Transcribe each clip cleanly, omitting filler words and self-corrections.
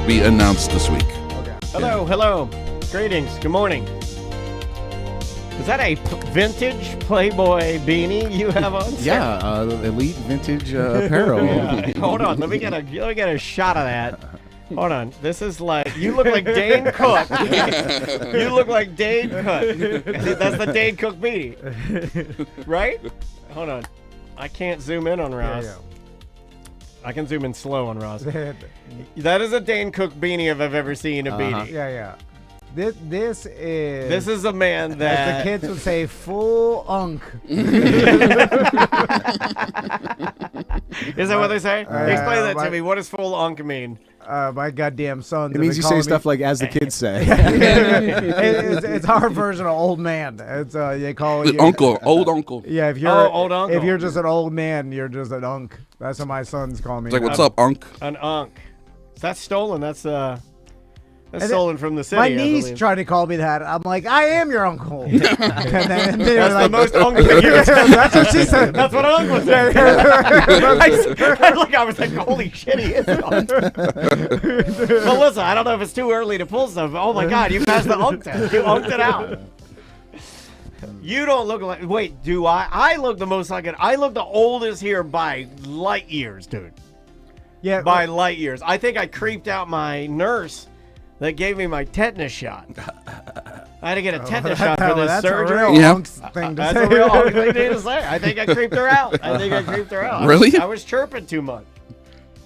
be announced this week. Okay. Hello. Greetings. Good morning. Is that a vintage Playboy beanie you have on? Yeah, elite vintage apparel. Yeah. Hold on. Let me get a shot of that. Hold on. This is like, you look like Dane Cook. You look like Dane Cook. That's the Dane Cook beanie. Right? Hold on. I can't zoom in on Ross. Yeah. I can zoom in slow on Ross. That is a Dane Cook beanie if I've ever seen a beanie. Yeah. This is a man that... As the kids would say, full unk. Is that what they say? Explain that to me. What does full unk mean? My goddamn son. It means you say stuff like "as the kids say." It's our version of old man. It's they call you Uncle, old uncle. Yeah, if you're old uncle. If you're just an old man, you're just an unk. That's what my sons call me. It's like, what's up, unk? An unk. That's stolen. That's stolen from the city. My niece tried to call me that. I'm like, I am your uncle. and then that's like, the most uncle thing you That's what she said. That's what an uncle said. I was like, holy shit, he is an uncle. Melissa, I don't know if it's too early to pull stuff. Oh my God, you passed the unk test. You unked it out. You don't look like. Wait, do I? I look the most like it. I look the oldest here by light years, dude. Yeah, by light years. I think I creeped out my nurse that gave me my tetanus shot. I had to get a tetanus shot for this surgery. That's a real unk thing to That's say. a real unk thing to say. I think I creeped her out. Really? I was chirping too much.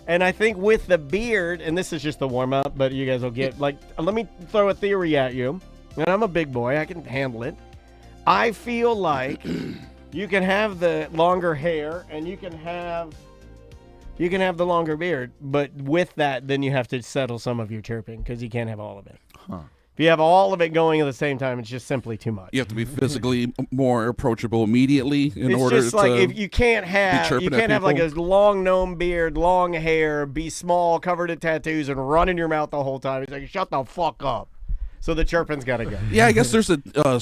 And I think with the beard, and this is just the warm up, but you guys will get like. Let me throw a theory at you. And I'm a big boy. I can handle it. I feel like you can have the longer hair and you can have the longer beard, but with that, then you have to settle some of your chirping because you can't have all of it. Huh. If you have all of it going at the same time, it's just simply too much. You have to be physically more approachable immediately in it's order just like to. If you can't have like a long gnome beard, long hair, be small, covered in tattoos, and run in your mouth the whole time. It's like, shut the fuck up. So the chirping's got to go. Yeah, I guess there's a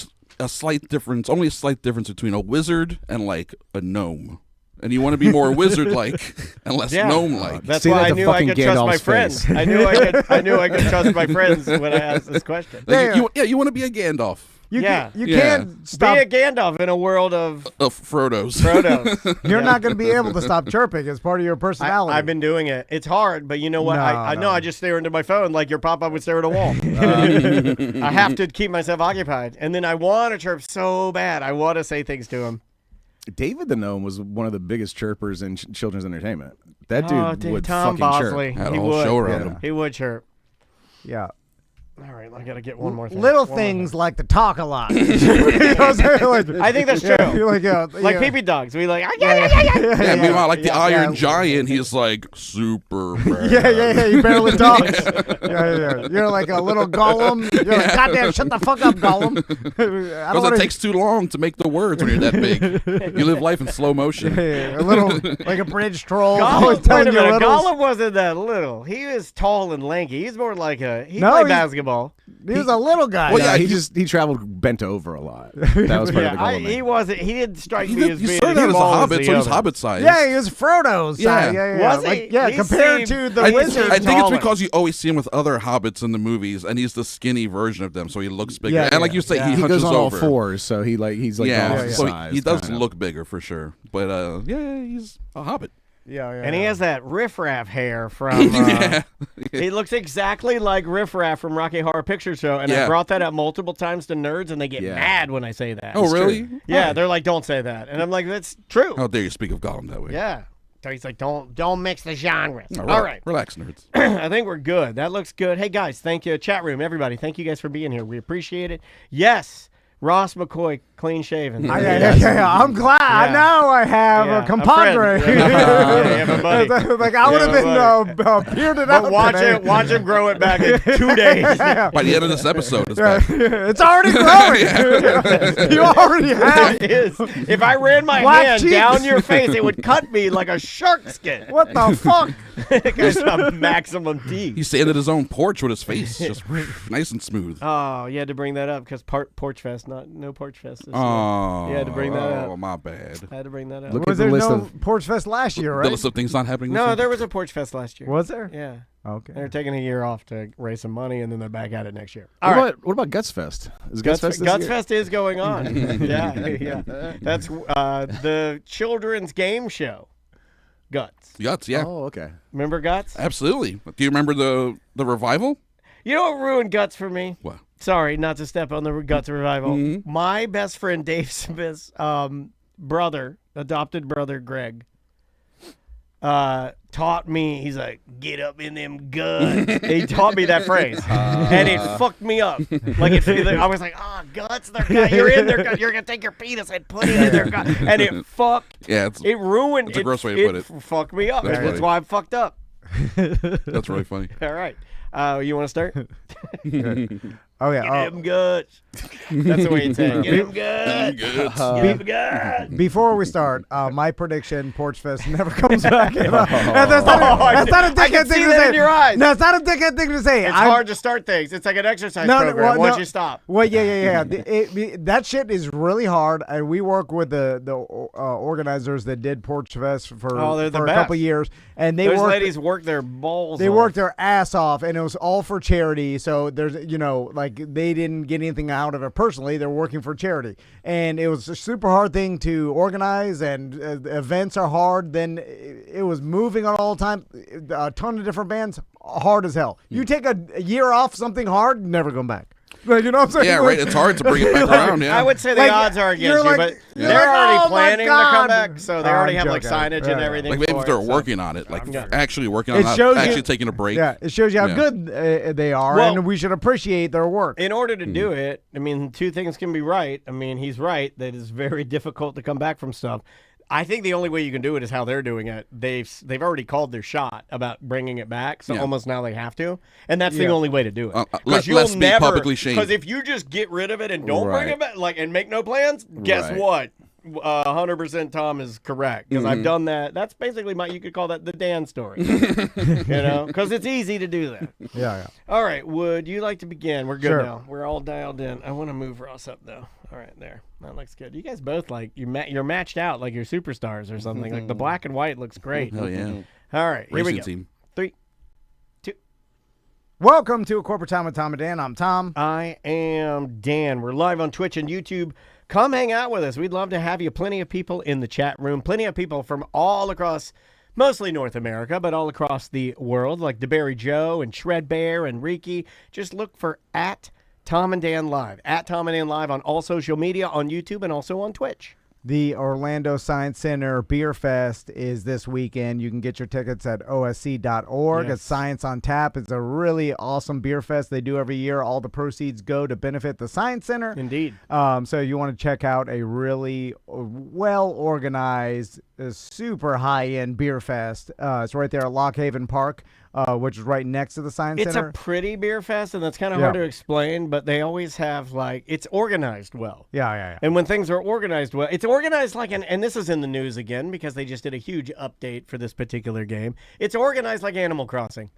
slight difference, only a slight difference between a wizard and like a gnome. And you want to be more wizard-like and less gnome-like. That's why I knew I could trust my friends. I knew I could trust my friends when I asked this question. You want to be a Gandalf. You can't stop. Be a Gandalf in a world of Frodo's. You're not going to be able to stop chirping. It's part of your personality. I've been doing it. It's hard, but you know what? I know I just stare into my phone like your pop-up would stare at a wall. I have to keep myself occupied. And then I want to chirp so bad. I want to say things to him. David the Gnome was one of the biggest chirpers in children's entertainment. That dude would Tom fucking Bosley. chirp. Had a whole show around him. He would chirp. Yeah. All right, I got to get one more thing. Little things like to talk a lot. I think that's true. Like pee-pee dogs. We like, yeah, meanwhile, like the Iron Giant, he's like super bad. Yeah. He barely talks. Yeah. You're like a little Gollum. You're like, goddamn, shut the fuck up, Gollum. Because it takes too long to make the words when you're that big. You live life in slow motion. A little, like a bridge troll. Wait a minute, Gollum wasn't that little. He was tall and lanky. He's more like he played basketball. He was a little guy. Well, yeah, he traveled bent over a lot. That was part of the Gollum. He didn't strike me as being He started out as a hobbit, so he's hobbit size. Yeah, he was Frodo's size. Was he? Compared to the wizard. I think it's because you always see him with other hobbits in the movies, and he's the skinny version of them, so he looks bigger. And like you say, he hunches goes on over. all fours, so he's like so size, he does look bigger for sure. But he's a hobbit. Yeah. And he has that riffraff hair from. He looks exactly like riffraff from Rocky Horror Picture Show, and I brought that up multiple times to nerds, and they get mad when I say that. Oh, really? Yeah, they're like, "Don't say that," and I'm like, "That's true." How dare you speak of Gollum that way? Yeah. So he's like, "Don't mix the genres." All right, relax, nerds. I think we're good. That looks good. Hey guys, thank you, chat room, everybody. Thank you guys for being here. We appreciate it. Yes. Ross McCoy, clean shaven. Yeah. I'm glad. Now I have a compadre. Like I would have been bearded out. Watch him grow it back in 2 days. By the end of this episode, it's back. It's already growing. You already have. It is. If I ran my hand down your face, it would cut me like a shark skin. What the fuck? Guy's a maximum teeth. He sanded his own porch with his face, just nice and smooth. Oh, you had to bring that up because Porch Fest, no Porch Fest. Oh, you had to bring that up. Oh, my bad. I had to bring that up. Was there no Porch Fest last year, right? The list of things not happening. No, there was a Porch Fest last year. Was there? Yeah. Okay. They're taking a year off to raise some money, and then they're back at it next year. What about Guts Fest? Is Guts Fest this year? Guts Fest is going on. yeah. That's the children's game show. Guts. Guts, yeah. Oh, okay. Remember Guts? Absolutely. Do you remember the revival? You know what ruined Guts for me? What? Sorry, not to step on the Guts revival. Mm-hmm. My best friend Dave Smith's adopted brother Greg, taught me. He's like, "Get up in them guts." He taught me that phrase, and it fucked me up. I was like, "Oh, guts! You're in their gut. You're gonna take your penis and put it in their gut," and it fucked. Yeah, it ruined. It's a gross way to put it. Fucked me up. That's why I'm fucked up. That's really funny. All right. You want to start? Oh, yeah. Get him guts. That's the way you say it. Get him guts. Get him guts. Before we start, my prediction, Porch Fest never comes back. That's not a dickhead thing to say. In your eyes. No, it's not a dickhead thing to say. It's hard to start things. It's like an exercise program once you stop. Well, yeah. That shit is really hard. And we work with the organizers that did Porch Fest for a couple years. And those ladies work their balls They off. worked their ass off, and it was all for charity. So there's, they didn't get anything out of it personally. They're working for charity. And it was a super hard thing to organize, and events are hard. Then it was moving on all the time. A ton of different bands, hard as hell. You take a year off something hard, never come back. You know what I'm saying? Yeah, right. It's hard to bring it back around. Yeah. I would say the odds are against you, but they're already planning to come back, so they already have signage and everything. Like maybe if they're working on it, actually working on it, actually taking a break. Yeah, it shows you how good they are, and we should appreciate their work. In order to do it, I mean, two things can be right. I mean, he's right that it's very difficult to come back from stuff. I think the only way you can do it is how they're doing it. They've already called their shot about bringing it back, so almost now they have to, and that's the only way to do it. Let's be publicly shamed. Because if you just get rid of it and don't bring it back, and make no plans, guess what? 100% Tom is correct, because I've done that. That's basically you could call that the Dan story, because it's easy to do that. Yeah. All right, would you like to begin? We're good Sure. now. We're all dialed in. I want to move Ross up though. All right, there. That looks good. You guys both you're matched out like you're superstars or something. Like the black and white looks great. Oh yeah. All right, here we Racing go. team. 3, 2. Welcome to A Corporate Time with Tom and Dan. I'm Tom. I am Dan. We're live on Twitch and YouTube. Come hang out with us. We'd love to have you. Plenty of people in the chat room. Plenty of people from all across, mostly North America, but all across the world, like DeBerry Joe and Shred Bear and Riki. Just look for @Tom and Dan Live. @Tom and Dan Live on all social media, on YouTube, and also on Twitch. The Orlando Science Center Beer Fest is this weekend. You can get your tickets at osc.org. Yes. It's Science on Tap. It's a really awesome beer fest they do every year. All the proceeds go to benefit the Science Center. Indeed. So you want to check out a really well-organized, super high-end beer fest. It's right there at Lock Haven Park, which is right next to the Science Center. It's a pretty beer fest, and that's kind of hard to explain, but they always have, it's organized well. Yeah. And when things are organized well, it's organized and this is in the news again because they just did a huge update for this particular game. It's organized like Animal Crossing.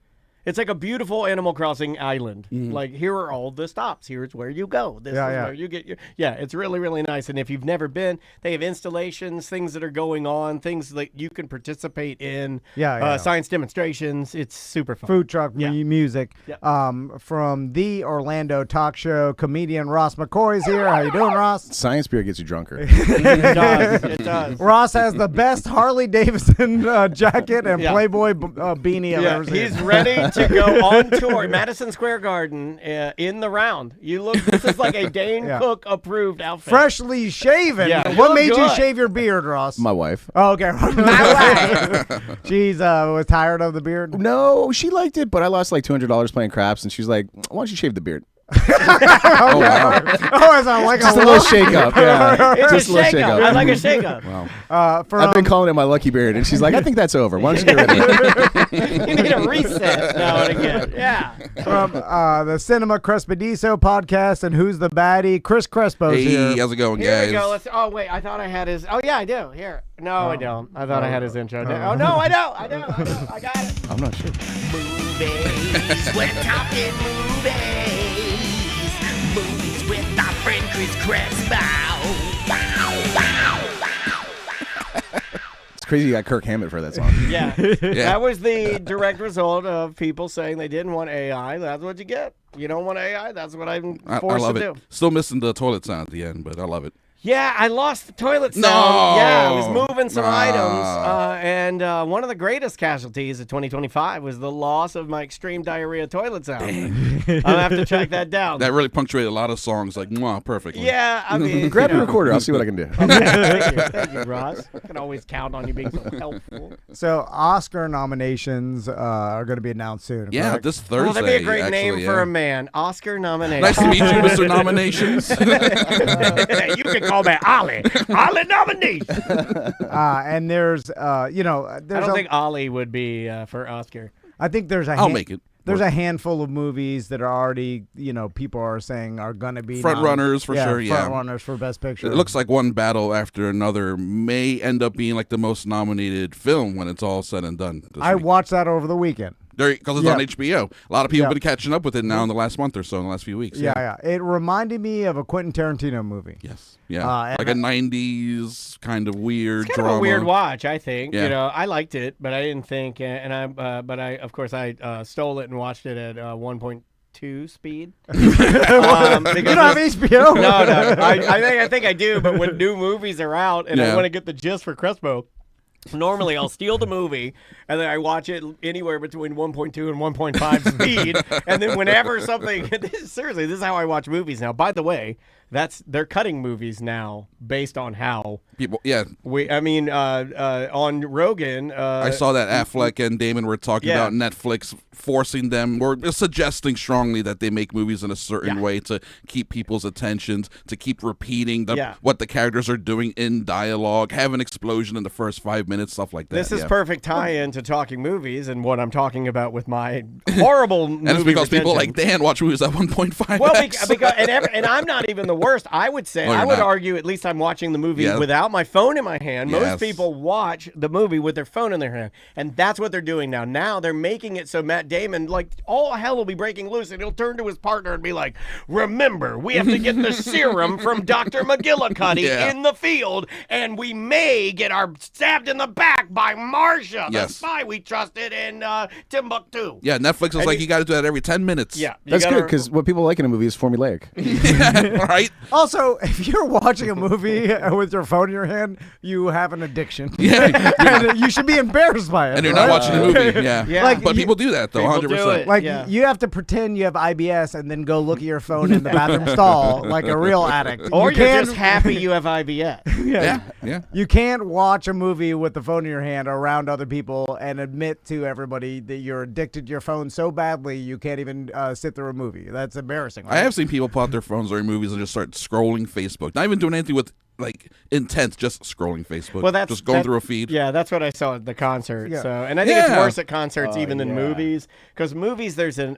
It's like a beautiful Animal Crossing island. Like, here are all the stops. Here's where you go. This is where you get your... Yeah, it's really, really nice. And if you've never been, they have installations, things that are going on, things that you can participate in, science demonstrations. It's super fun. Food truck music. From the Orlando talk show, comedian Ross McCoy is here. How you doing, Ross? Science beer gets you drunker. It does. Ross has the best Harley Davidson jacket and Playboy beanie I've ever seen. He's ready to go on tour, Madison Square Garden, in the round. This is like a Dane Cook approved outfit. Freshly shaven. Yeah, what made you shave your beard, Ross? My wife. Oh, okay. My wife. She's was tired of the beard? No, she liked it, but I lost like $200 playing craps, and she's like, why don't you shave the beard? Oh, wow. Oh, it's like just a little shake-up. Yeah. It's just a shake-up. I like a shake-up. Wow. I've been calling it my lucky beard, and she's like, I think that's over. Why don't you get rid of it? You need a reset now and again. Yeah. From the Cinema Crespediso podcast and Who's the Baddie, Chris Crespo here. How's it going, Here guys? we go. Wait, I thought I had his... Oh, yeah, I do. Here. No, I don't. I thought I had his intro. Oh, no, I don't. I got it. I'm not sure. Movies, we're talking movies. Movies with our friend Chris Crespo. crazy you got Kirk Hammett for that song. Yeah. That was the direct result of people saying they didn't want AI. That's what you get. You don't want AI. That's what I'm I forced love to it. do. Still missing the toilet sound at the end, but I love it. Yeah, I lost the toilet sound. No. Yeah, I was moving some Ah. items. And one of the greatest casualties of 2025 was the loss of my extreme diarrhea toilet sound. I'll have to track that down. That really punctuated a lot of songs, like, mwah, perfectly. Yeah, I mean, Grab a recorder. I'll see what I can do. Thank you, Ross. I can always count on you being so helpful. So Oscar nominations are going to be announced soon. Yeah, correct? this Thursday. Well, that'd be a great actually, name for a man. Oscar nomination. Nice to meet you, Mr. Nominations. You can call me Ollie. Ollie nomination. And there's, I there's don't think Ollie would be for Oscar. I think there's I'll make it. There's a handful of movies that are already, people are saying are going to be Front runners for sure, yeah. Front runners for Best Picture. It looks like one battle after another may end up being like the most nominated film when it's all said and done. I watched that over the weekend. Because it's on HBO. A lot of people Yeah. have been catching up with it now in the last month or so, in the last few weeks. Yeah. It reminded me of a Quentin Tarantino movie. Yes. Yeah. Like a 90s kind of weird It's kind drama. of a weird watch, I think. Yeah. I liked it, but I didn't think, but I of course I stole it and watched it at 1.2 speed. You don't have HBO? No. I think I do, but when new movies are out and I want to get the gist for Crespo, normally I'll steal the movie and then I watch it anywhere between 1.2 and 1.5 speed, and then whenever something seriously, this is how I watch movies now. By the way, they're cutting movies now based on how People, on Rogan. I saw that Affleck and Damon were talking about Netflix forcing them or suggesting strongly that they make movies in a certain way to keep people's attentions, to keep repeating what the characters are doing in dialogue, have an explosion in the first 5 minutes, stuff like that. This is perfect tie-in to talking movies and what I'm talking about with my horrible movie And it's because people retention. like Dan watch movies at 1.5. Well, because and I'm not even the worst. I would say I would argue at least I'm watching the movie without my phone in my hand. Most people watch the movie with their phone in their hand, and that's what they're doing now. Now they're making it so Matt Damon, like, all hell will be breaking loose, and he'll turn to his partner and be like, "Remember, we have to get the serum from Dr. McGillicuddy in the field, and we may get our stabbed in the back by Marcia, the spy we trusted in Timbuktu." Yeah, Netflix is like, you got to do that every 10 minutes. Yeah, That's good because what people like in a movie is formulaic. Right? Also, if you're watching a movie with your phone in your hand, you have an addiction. Yeah. And you should be embarrassed by it. And you're not watching the movie. Yeah. Yeah. But people do that, though, People do 100%. it. Like, Yeah. you have to pretend you have IBS and then go look at your phone in the bathroom stall like a real addict. Or you you're can't- just happy you have IBS. Yeah. You can't watch a movie with the phone in your hand around other people and admit to everybody that you're addicted to your phone so badly you can't even sit through a movie. That's embarrassing. I have seen people pull out their phones during movies and just start scrolling Facebook. Not even doing anything with, like, intent, just scrolling Facebook. Well, that's just going through a feed. Yeah, that's what I saw at the concert. Yeah. So, and I think it's Yeah. worse at concerts even than movies, because movies there's an.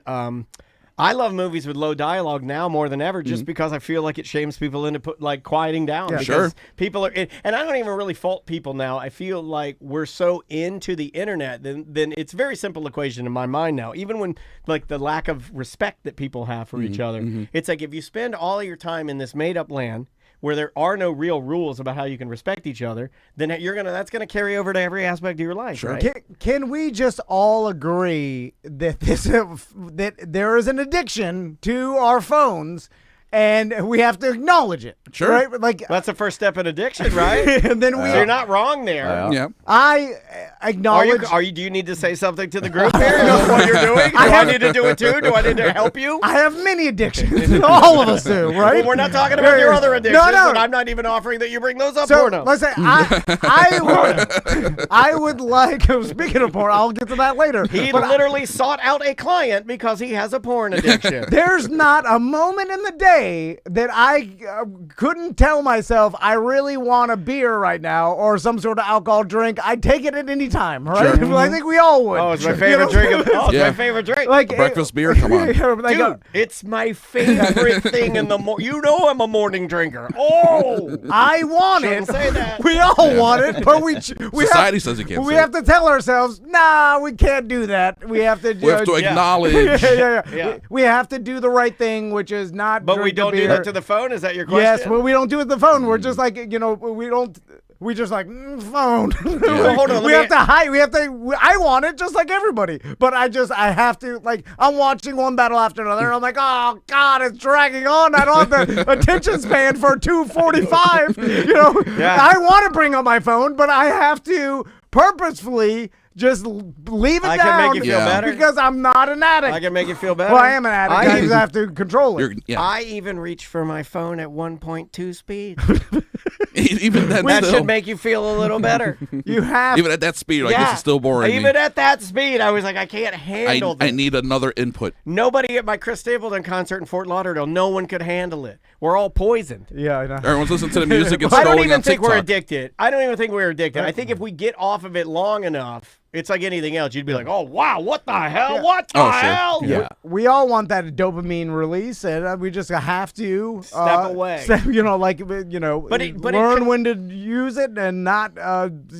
I love movies with low dialogue now more than ever, just because I feel like it shames people into quieting down. Yeah. Because people are, and I don't even really fault people now. I feel like we're so into the internet, then it's a very simple equation in my mind now. Even when, like, the lack of respect that people have for each other, it's like if you spend all of your time in this made up land where there are no real rules about how you can respect each other, then that's gonna carry over to every aspect of your life. Sure. Right? Can we just all agree that that there is an addiction to our phones, and we have to acknowledge it? Sure. Right? Like, That's the first step in addiction, right? and then So you're not wrong there. Yeah. I acknowledge. Do you need to say something to the group here? What you're doing? Do I need to do it too? Do I need to help you? I have many addictions. All of us do, right? Well, we're not talking about your other addictions, No. and I'm not even offering that you bring those up. So Porno. let's say I would like. Speaking of porn, I'll get to that later. He But literally sought out a client because he has a porn addiction. there's not a moment in the day that I couldn't tell myself I really want a beer right now or some sort of alcohol drink. I'd take it at any time, right? Sure. I think we all would. Oh, it's my favorite drink. It's Yeah. my favorite drink. Like Breakfast beer? Come on. like, Dude, it's my favorite thing in the morning. You know I'm a morning drinker. Oh, I want shouldn't it. say that. We all want it, but we Society says you can't we say have to tell ourselves, nah, we can't do that. We have to. We have to acknowledge. Yeah. We have to do the right thing, which is not. But we drink the don't do beer. that to the phone. Is that your question? Yes, well, we don't do it with the phone. We're just like, we don't. we just like phone. Well, hold on, we have to hide. I want it just like everybody, but I have to, like, I'm watching one battle after another, and I'm like, oh God, it's dragging on. I don't have the attention span for 2:45. You know, I want to bring up my phone, but I have to purposefully just leave it down. I can make you feel better because I'm not an addict. I can make you feel better. Well, I am an addict. I just have to control it. I even reach for my phone at 1.2 speed. Even then, that should make you feel a little better. You have even at that speed, like this is still boring. Even at that speed, I was like, I can't handle this. I need another input. Nobody at my Chris Stapleton concert in Fort Lauderdale, no one could handle it. We're all poisoned. Yeah, I know. Everyone's listening to the music and I don't scrolling even on think TikTok. we're addicted. I don't even think we're addicted. I think if we get off of it long enough, it's like anything else. You'd be like, oh, wow, what the hell? Yeah. What the hell? Yeah. We all want that dopamine release, and we just have to step away. learn when to use it and not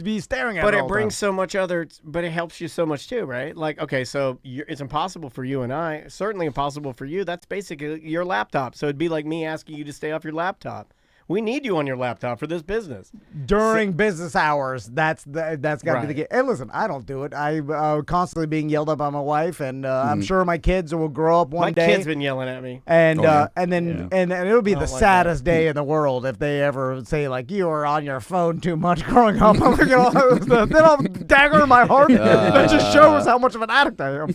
be staring at it. But it brings so much but it helps you so much too, right? Like, okay, so it's impossible for you and I, certainly impossible for you. That's basically your laptop. So it'd be like me asking you to stay off your laptop. We need you on your laptop for this business. During business hours, that's got to be the case. And listen, I don't do it. I'm constantly being yelled at by my wife, and I'm sure my kids will grow up one day. My kid's been yelling at me. And and it'll be the saddest day in the world if they ever say, like, you are on your phone too much growing up. I'm like, then I'll dagger in my heart. That just shows how much of an addict I am.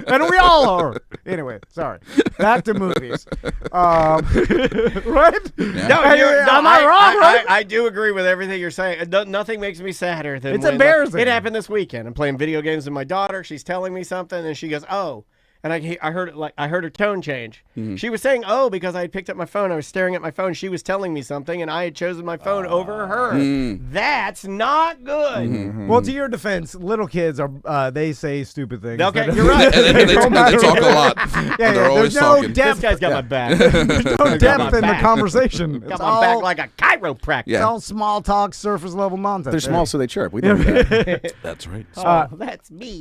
And we all are. Anyway, sorry. Back to movies. Right? Yeah. No, am I wrong, right? I do agree with everything you're saying. Nothing makes me sadder than it's embarrassing. It happened this weekend. I'm playing video games with my daughter. She's telling me something, and she goes, "Oh." And I heard it, I heard her tone change. Mm-hmm. She was saying, "Oh," because I had picked up my phone. I was staring at my phone. She was telling me something, and I had chosen my phone over her. That's not good. Mm-hmm. Well, to your defense, little kids are they say stupid things. Okay, you're right. and they talk a lot. They're always there's no talking. depth. This guy's got my back. There's no depth in the conversation. Got my back like a chiropractor. It's all small talk, surface level nonsense. They're small, so they chirp. We know that. That's right. That's me.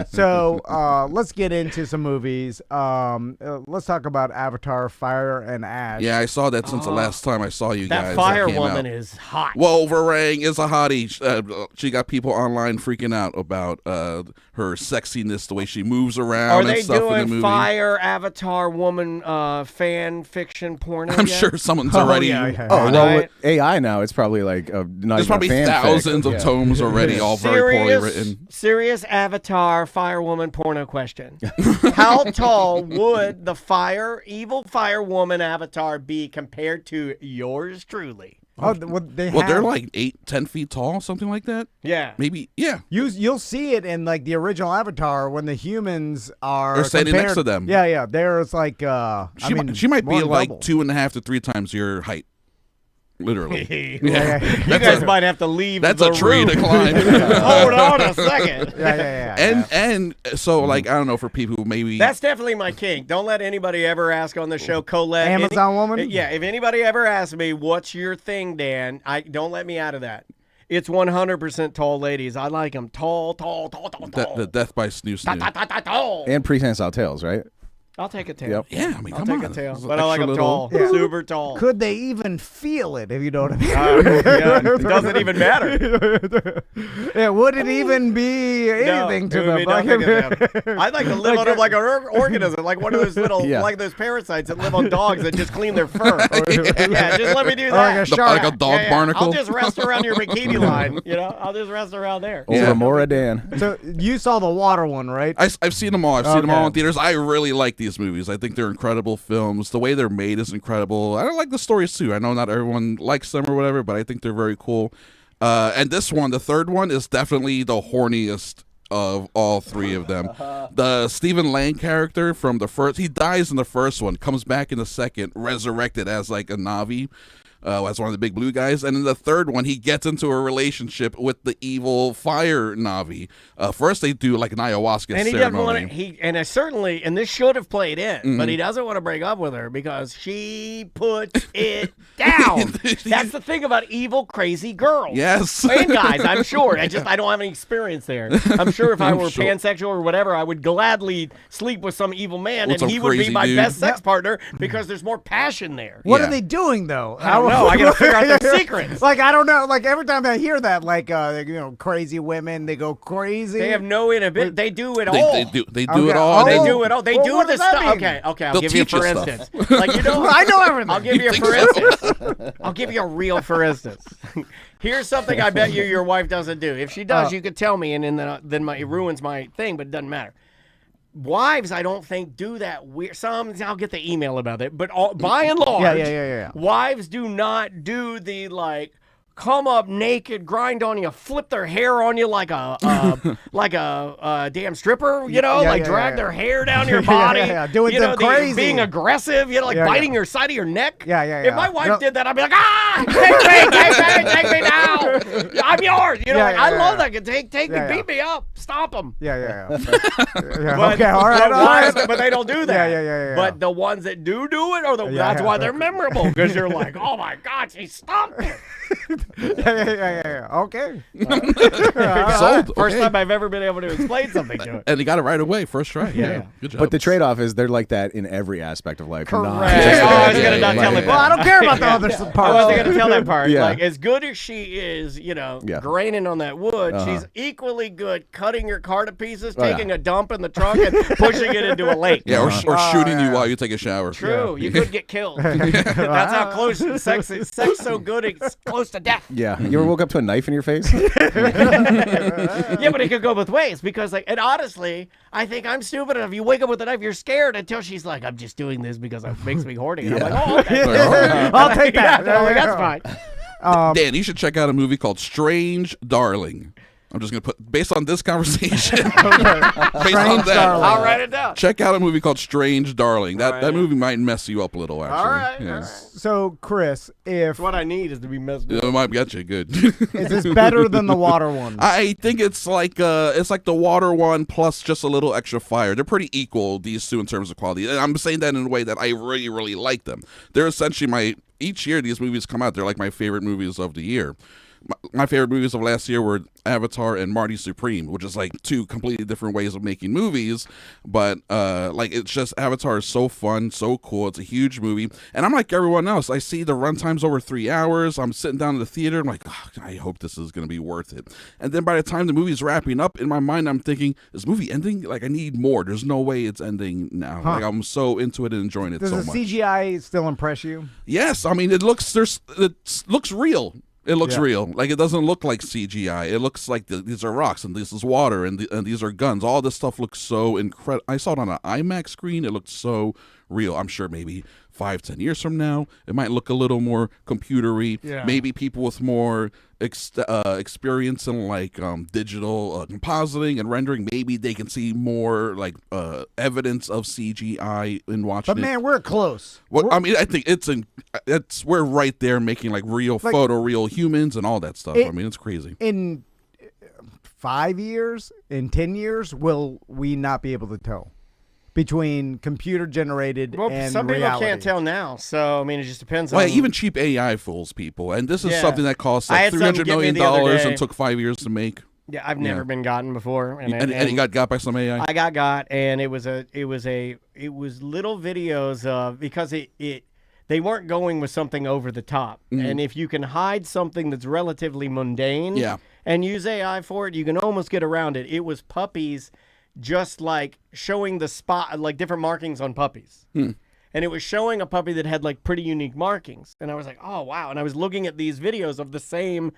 So let's get into some movies. Let's talk about Avatar: Fire and Ash. Yeah, I saw that since the last time I saw you guys. That fire came woman out. is hot. Wolverine is a hottie. She got people online freaking out about her sexiness, the way she moves around. Are they and stuff in the doing movie. fire Avatar woman fan fiction porno? I'm yet? sure someone's already. With AI now, it's probably like there's probably thousands of tomes already, all very poorly written. Serious Avatar fire woman porno question. How tall would the evil fire woman Avatar be compared to yours truly? They're like 8-10 feet tall, something like that. Yeah, maybe. Yeah, you'll see it in like the original Avatar when the humans are they're standing next to them. Yeah. There's like she might be like 2.5 to 3 times your height. Literally. You guys might have to leave. That's the a tree room. to climb. Hold on a second. And so like I don't know, for people who maybe that's definitely my kink. Don't let anybody ever ask on the show, Colette. Amazon woman. Yeah, if anybody ever asks me what's your thing, Dan, don't let me out of that. It's 100% tall ladies. I like them tall. The death by snoo. And prehensile tails, right? I'll take a tail. Yep. Yeah, I mean, I'll take a tail, but I like them tall, super tall. Could they even feel it? If you know what I mean. It doesn't even matter. Yeah, would it even be anything to them? I'd like to live on them like an organism, like one of those little, like those parasites that live on dogs that just clean their fur. Yeah, just let me do that. Like a dog barnacle. I'll just rest around your bikini line. I'll just rest around there. Mora Dan. So you saw the water one, right? I've seen them all. I've seen them all in theaters. I really like these movies. I think they're incredible films. The way they're made is incredible. I like the stories too. I know not everyone likes them or whatever, but I think they're very cool. And this one, the third one, is definitely the horniest of all three of them. The Stephen Lang character from the first, he dies in the first one, comes back in the second, resurrected as like a Na'vi. As one of the big blue guys, and in the third one, he gets into a relationship with the evil fire Na'vi. First, they do like an ayahuasca and ceremony. And this should have played in, but he doesn't want to break up with her because she puts it down. That's the thing about evil, crazy girls. Yes, and guys, I'm sure. I don't have any experience there. I'm sure if I were pansexual or whatever, I would gladly sleep with some evil man, and he would be my best sex partner because there's more passion there. What are they doing though? don't know. I got to figure out their secrets. Like, I don't know. Like, every time I hear that, like, crazy women, they go crazy. They have no inhibition. They do it all. They do it all. They do it all. They do what this does that stuff. mean? Okay. I'll They'll give you teach you for stuff. instance. Like, I know everything. I'll give you a think for so? instance. I'll give you a real for instance. Here's something I bet your wife doesn't do. If she does, you could tell me, and then it ruins my thing. But it doesn't matter. Wives, I don't think do that weird. Some I'll get the email about it, but by and large, wives do not do the like come up naked, grind on you, flip their hair on you like a damn stripper, drag their hair down your body, doing them crazy, being aggressive, like biting your side of your neck. If my wife did that, I'd be like, take me now, I'm yours. I love that. Take me, beat me up, stomp them. Okay, all right. But they don't do that. Yeah. But the ones that do it, that's why they're memorable, because you're like, oh my God, she stomped me. Okay. Sold. First time I've ever been able to explain something to it. And he got it right away, first try. Yeah. Good job. But the trade-off is they're like that in every aspect of life. Correct. I was gonna not tell him. Well, I don't care about the other part. I wasn't gonna tell that part. Yeah. Like, as good as she is, graining on that wood, she's equally good cutting your car to pieces, taking a dump in the trunk, and pushing it into a lake. Yeah, or shooting you while you take a shower. True. You could get killed. That's how close sex is. Sex so good it's close to death. Yeah. You ever woke up to a knife in your face? Yeah, but it could go both ways because, and honestly, I think I'm stupid enough. You wake up with a knife, you're scared until she's like, "I'm just doing this because it makes me horny." And I'm like, "Oh, okay, I'll take that." That's fine. Dan, you should check out a movie called Strange Darling. I'm just going to put, based on this conversation, based on that, I'll write it down. check out a movie called Strange Darling. That movie might mess you up a little, actually. All right. Yeah. All right. So, Chris, if What I need is to be messed up. It might get you good. is this better than the water one? I think it's like the water one plus just a little extra fire. They're pretty equal, these two, in terms of quality. And I'm saying that in a way that I really, really like them. They're essentially each year these movies come out, they're like my favorite movies of the year. My favorite movies of last year were Avatar and Marty Supreme, which is like two completely different ways of making movies. But it's just Avatar is so fun, so cool. It's a huge movie. And I'm like everyone else. I see the runtime's over 3 hours. I'm sitting down in the theater. I'm like, I hope this is going to be worth it. And then by the time the movie's wrapping up, in my mind, I'm thinking, is the movie ending? Like, I need more. There's no way it's ending now. Like, I'm so into it and enjoying it so much. Does the CGI still impress you? Yes. I mean, it looks real. It looks real. Like, it doesn't look like CGI. It looks like these are rocks and this is water and these are guns. All this stuff looks so incredible. I saw it on an IMAX screen. It looked so real. I'm sure maybe 5-10 years from now, it might look a little more computery. Yeah. Maybe people with more experience in like digital compositing and rendering, maybe they can see more like evidence of CGI in watching But man, we're close. Well, I mean, I think we're right there making like real photoreal humans and all that stuff. I mean, it's crazy. In 5 years, in 10 years, will we not be able to tell between computer generated and some reality? people can't tell now, so I mean, it just depends Well, on. even cheap AI fools people, and this is something that costs I like had something $300 get me million the other day. and took 5 years to make. Yeah, I've never been gotten before, And you got by some AI. I got, and it was little videos of, because they weren't going with something over the top, and if you can hide something that's relatively mundane, and use AI for it, you can almost get around it. It was puppies, just like showing the spot, like different markings on puppies. And it was showing a puppy that had like pretty unique markings. And I was like, oh, wow. And I was looking at these videos of the same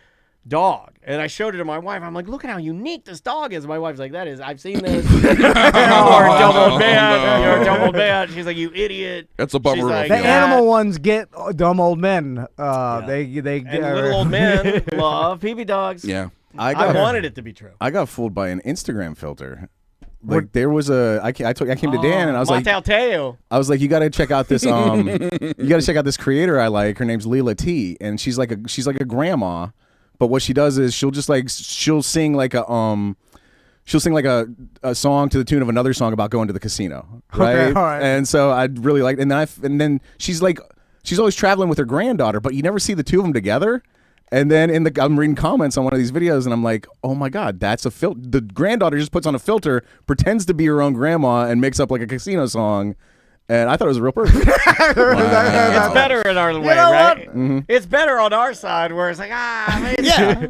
dog. And I showed it to my wife. I'm like, look at how unique this dog is. My wife's like, I've seen this. You're a double bad. You're a double bad. She's like, you idiot. That's a bummer. Like, the animal ones get dumb old men. They and little old men love PB dogs. Yeah. I wanted it to be true. I got fooled by an Instagram filter. Like there was I came to Dan and I was like, you got to check out this this creator I like. Her name's Leela T, and she's like a grandma, but what she does is she'll sing like a song to the tune of another song about going to the casino, right? Okay, all right. And so I really like, and then she's always traveling with her granddaughter, but you never see the two of them together. And then I'm reading comments on one of these videos, and I'm like, oh my God, that's a filter. The granddaughter just puts on a filter, pretends to be her own grandma, and makes up like a casino song. And I thought it was a real person. It's better in our way, right? Mm-hmm. It's better on our side where it's like,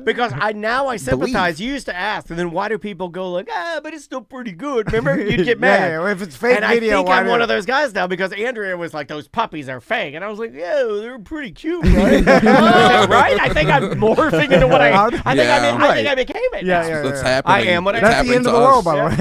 because I sympathize. You used to ask, and then why do people go like, but it's still pretty good? Remember, you'd get mad. Yeah, if it's fake and video, I think I'm one of those guys now because Andrea was like, those puppies are fake, and I was like, yeah, they're pretty cute, right? Right? I think I'm morphing into what I think I became it. Yeah. That's happening. I am what I That's the end of the world, by the way.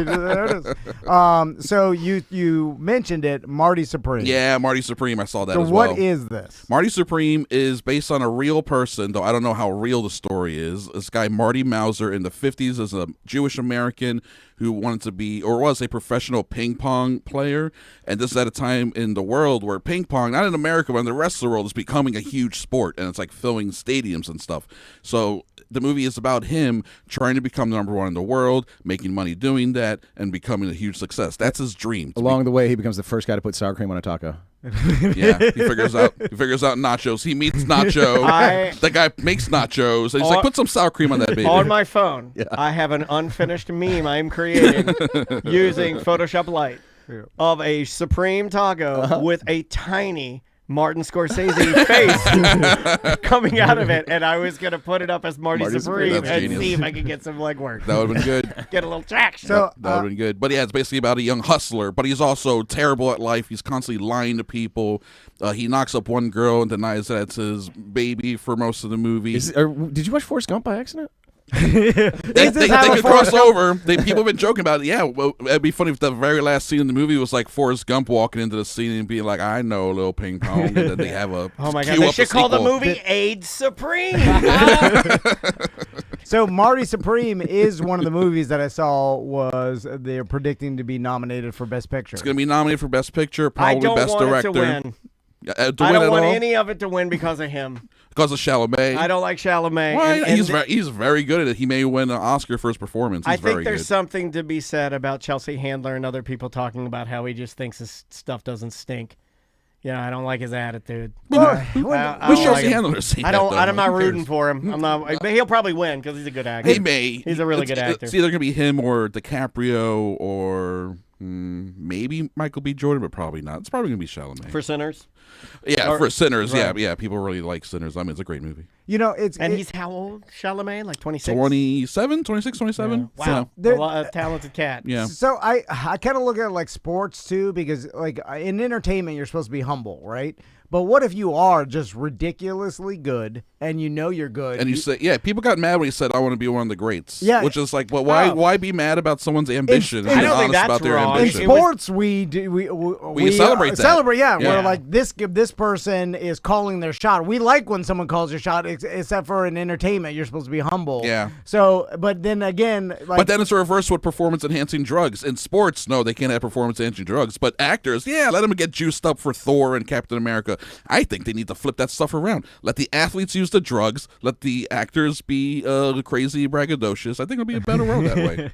There it is. So you mentioned it, Marty Supreme. Yeah, Marty Supreme. I saw that so as well. what is this? Marty Supreme is based on a real person, though I don't know how real the story is. This guy, Marty Mauser, in the 50s is a Jewish American who wanted to be, or was a professional ping pong player. And this is at a time in the world where ping pong, not in America, but in the rest of the world, is becoming a huge sport. And it's like filling stadiums and stuff. So the movie is about him trying to become the #1 in the world, making money doing that, and becoming a huge success. That's his dream. Along the way, he becomes the first guy to put sour cream on a taco. Yeah, he figures out nachos. He meets Nacho. The guy makes nachos. And he's like, put some sour cream on that baby. On my phone, I have an unfinished meme I'm creating using Photoshop Lite of a Supreme taco with a tiny Martin Scorsese face coming out of it, and I was going to put it up as Marty Supreme and see if I could get some legwork. That would have been good. Get a little traction. So, that would have been good. But yeah, it's basically about a young hustler, but he's also terrible at life. He's constantly lying to people. He knocks up one girl and denies that's his baby for most of the movie. Did you watch Forrest Gump by accident? they could cross over. People have been joking about it. Yeah, well, it'd be funny if the very last scene in the movie was like Forrest Gump walking into the scene and being like, "I know, little ping pong," and then they have a oh my god, they should call the movie AIDS Supreme. So Marty Supreme is one of the movies that I saw was they're predicting to be nominated for Best Picture. It's going to be nominated for Best Picture, probably Best Director. I don't want it to win. I don't want any of it to win because of him. Because of Chalamet. I don't like Chalamet. Well, he's very good at it. He may win an Oscar for his performance. I think there's something to be said about Chelsea Handler and other people talking about how he just thinks his stuff doesn't stink. Yeah, I don't like his attitude. What's Chelsea Handler saying? I'm not rooting for him. I'm not. But he'll probably win because he's a good actor. He may. He's a really good actor. It's either going to be him or DiCaprio or maybe Michael B. Jordan, but probably not. It's probably going to be Chalamet. For Sinners? Yeah, for Sinners. Right. Yeah. People really like Sinners. I mean, it's a great movie. You know, he's how old? Chalamet? Like 26? 27, 26, 27. Yeah. Wow. So. A lot of talented cat. Yeah. So I kind of look at it like sports too, because like in entertainment, you're supposed to be humble, right? But what if you are just ridiculously good and you know you're good? And you say, people got mad when he said, "I want to be one of the greats." Yeah. Which is like, well, why be mad about someone's ambition? I don't think that's about their wrong. ambition? In sports, we celebrate that. Yeah. We're like, this person is calling their shot. We like when someone calls your shot, except for in entertainment, you're supposed to be humble. Yeah. So, but then again, but then it's a reverse with performance-enhancing drugs. In sports, no, they can't have performance-enhancing drugs. But actors, let them get juiced up for Thor and Captain America. I think they need to flip that stuff around. Let the athletes use the drugs. Let the actors be crazy braggadocious. I think it'll be a better world that way.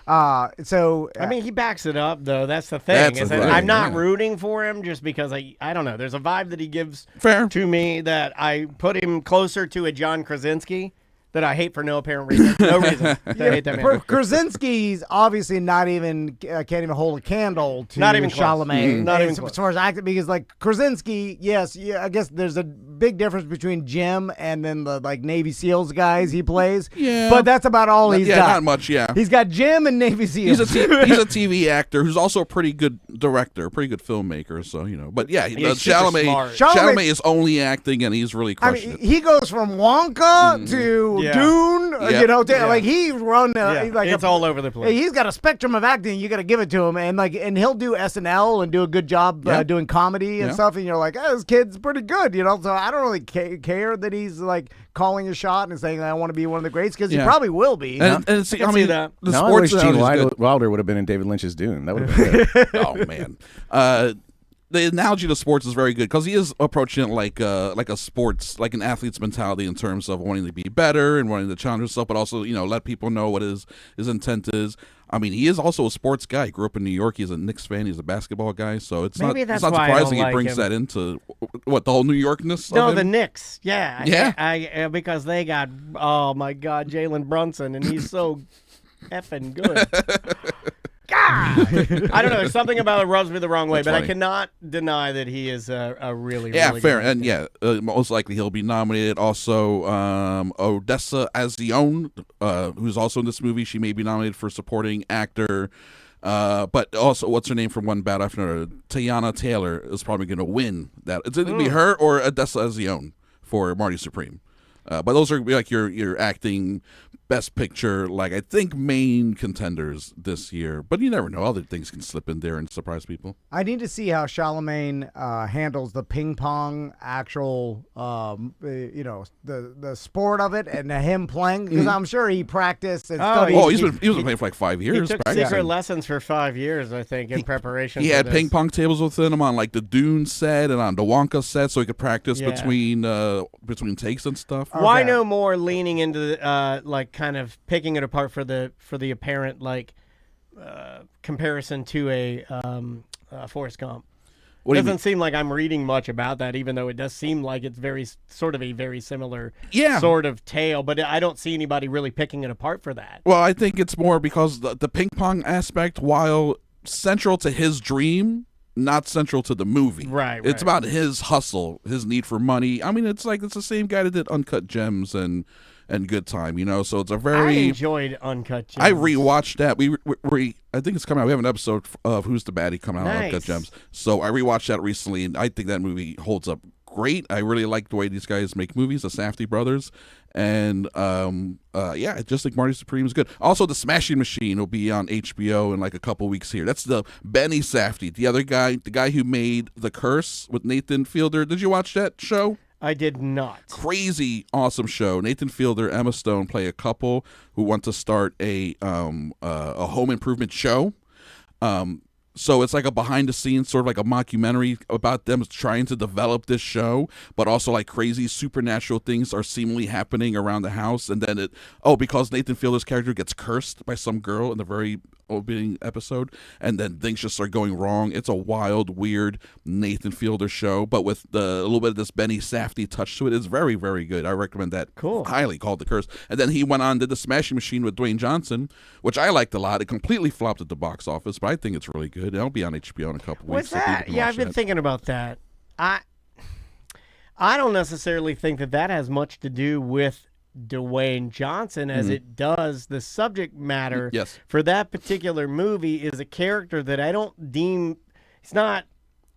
I mean, he backs it up, though. That's the thing. I'm not rooting for him just because I don't know. There's a vibe that he gives to me that I put him closer to a John Krasinski that I hate for no apparent reason. No reason. I hate that man. Krasinski's obviously not even can't even hold a candle to Chalamet. Not even as far as acting, because like Krasinski, I guess there's a big difference between Jim and then the like Navy SEALs guys he plays. Yeah, but that's about all he's got. Yeah, not much. Yeah, he's got Jim and Navy SEAls. He's a TV actor who's also a pretty good director, pretty good filmmaker. So But yeah, Chalamet is only acting, and he's really crushing it. He goes from Wonka to Dune, like he's run it's all over the place. He's got a spectrum of acting. You got to give it to him, and he'll do SNL and do a good job doing comedy and stuff. And you're like, this kid's pretty good, So I don't really care that he's like calling a shot and saying I want to be one of the greats, because he probably will be. And see, I mean, the I sports wish Gene Wilder would have been in David Lynch's Dune. That would have been good. Oh man. The analogy to sports is very good because he is approaching it like a sports, like an athlete's mentality in terms of wanting to be better and wanting to challenge himself, but also let people know what his intent is. I mean, he is also a sports guy. He grew up in New York. He's a Knicks fan. He's a basketball guy. So it's not surprising he brings that into the whole New Yorkness. No, the Knicks. Yeah. Because they got oh my God, Jalen Brunson, and he's so effing good. I don't know. There's something about it rubs me the wrong way, but funny. I cannot deny that he is a really, really fair. Good and most likely he'll be nominated. Also, Odessa Azione, who's also in this movie, she may be nominated for supporting actor. But also, what's her name from One Bad Afternoon? Teyana Taylor is probably going to win that. It's going to be her or Odessa Azione for Marty Supreme. But those are like your acting best picture, like I think main contenders this year. But you never know; other things can slip in there and surprise people. I need to see how Charlemagne handles the ping pong actual, the sport of it, and him playing because I'm sure he practiced and studied. Oh, he's been playing for like 5 years. He took secret lessons for 5 years, I think, in preparation. He for had this. ping pong tables within him on like the Dune set and on the Wonka set, so he could practice between takes and stuff. Why no more leaning into like kind of picking it apart for the apparent like comparison to a Forrest Gump? Doesn't seem like I'm reading much about that, even though it does seem like it's very similar sort of tale. But I don't see anybody really picking it apart for that. Well, I think it's more because the ping pong aspect, while central to his dream, not central to the movie. Right. It's about his hustle, his need for money. I mean, it's the same guy that did Uncut Gems and Good Time, so it's a very... I enjoyed Uncut Gems. I rewatched that. We I think it's coming out. We have an episode of Who's the Baddie coming out on Uncut Gems. So I rewatched that recently, and I think that movie holds up great. I really like the way these guys make movies, the Safdie brothers. And, I just think Marty Supreme is good. Also, The Smashing Machine will be on HBO in like a couple weeks here. That's the Benny Safdie, the other guy, the guy who made The Curse with Nathan Fielder. Did you watch that show? I did not. Crazy awesome show. Nathan Fielder, Emma Stone play a couple who want to start a home improvement show. So it's like a behind the scenes, sort of like a mockumentary about them trying to develop this show, but also like crazy supernatural things are seemingly happening around the house. And then because Nathan Fielder's character gets cursed by some girl in the very opening episode, and then things just start going wrong. It's a wild, weird Nathan Fielder show, but with a little bit of this Benny Safdie touch to it. It's very, very good. I recommend that. Cool. Highly, called The Curse. And then he went on did The Smashing Machine with Dwayne Johnson, which I liked a lot. It completely flopped at the box office, but I think it's really good. It'll be on HBO in a couple weeks. What's that? Yeah, I've been thinking about that. I don't necessarily think that has much to do with Dwayne Johnson as it does the subject matter. Yes. For that particular movie is a character that I don't deem it's not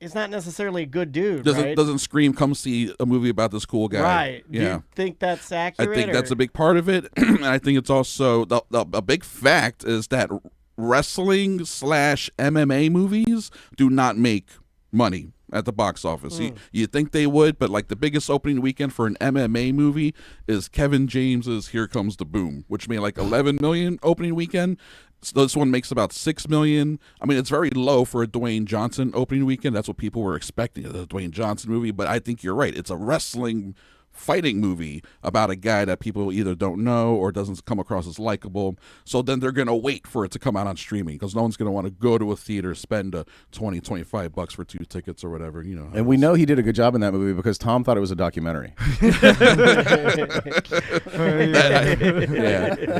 necessarily a good dude. Doesn't scream, come see a movie about this cool guy. Right. Yeah. Do you think that's accurate? I think that's a big part of it. And I think it's also a big fact is that wrestling/MMA movies do not make money at the box office. You think they would, but like the biggest opening weekend for an MMA movie is Kevin James's Here Comes the Boom, which made like 11 million opening weekend. So this one makes about 6 million. I mean, it's very low for a Dwayne Johnson opening weekend. That's what people were expecting of the Dwayne Johnson movie, but I think you're right. It's a wrestling fighting movie about a guy that people either don't know or doesn't come across as likable. So then they're going to wait for it to come out on streaming because no one's going to want to go to a theater, spend $20-25 for 2 tickets or whatever. And we know he did a good job in that movie because Tom thought it was a documentary. Yeah.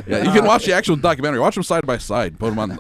You can watch the actual documentary. Watch them side by side. Put them on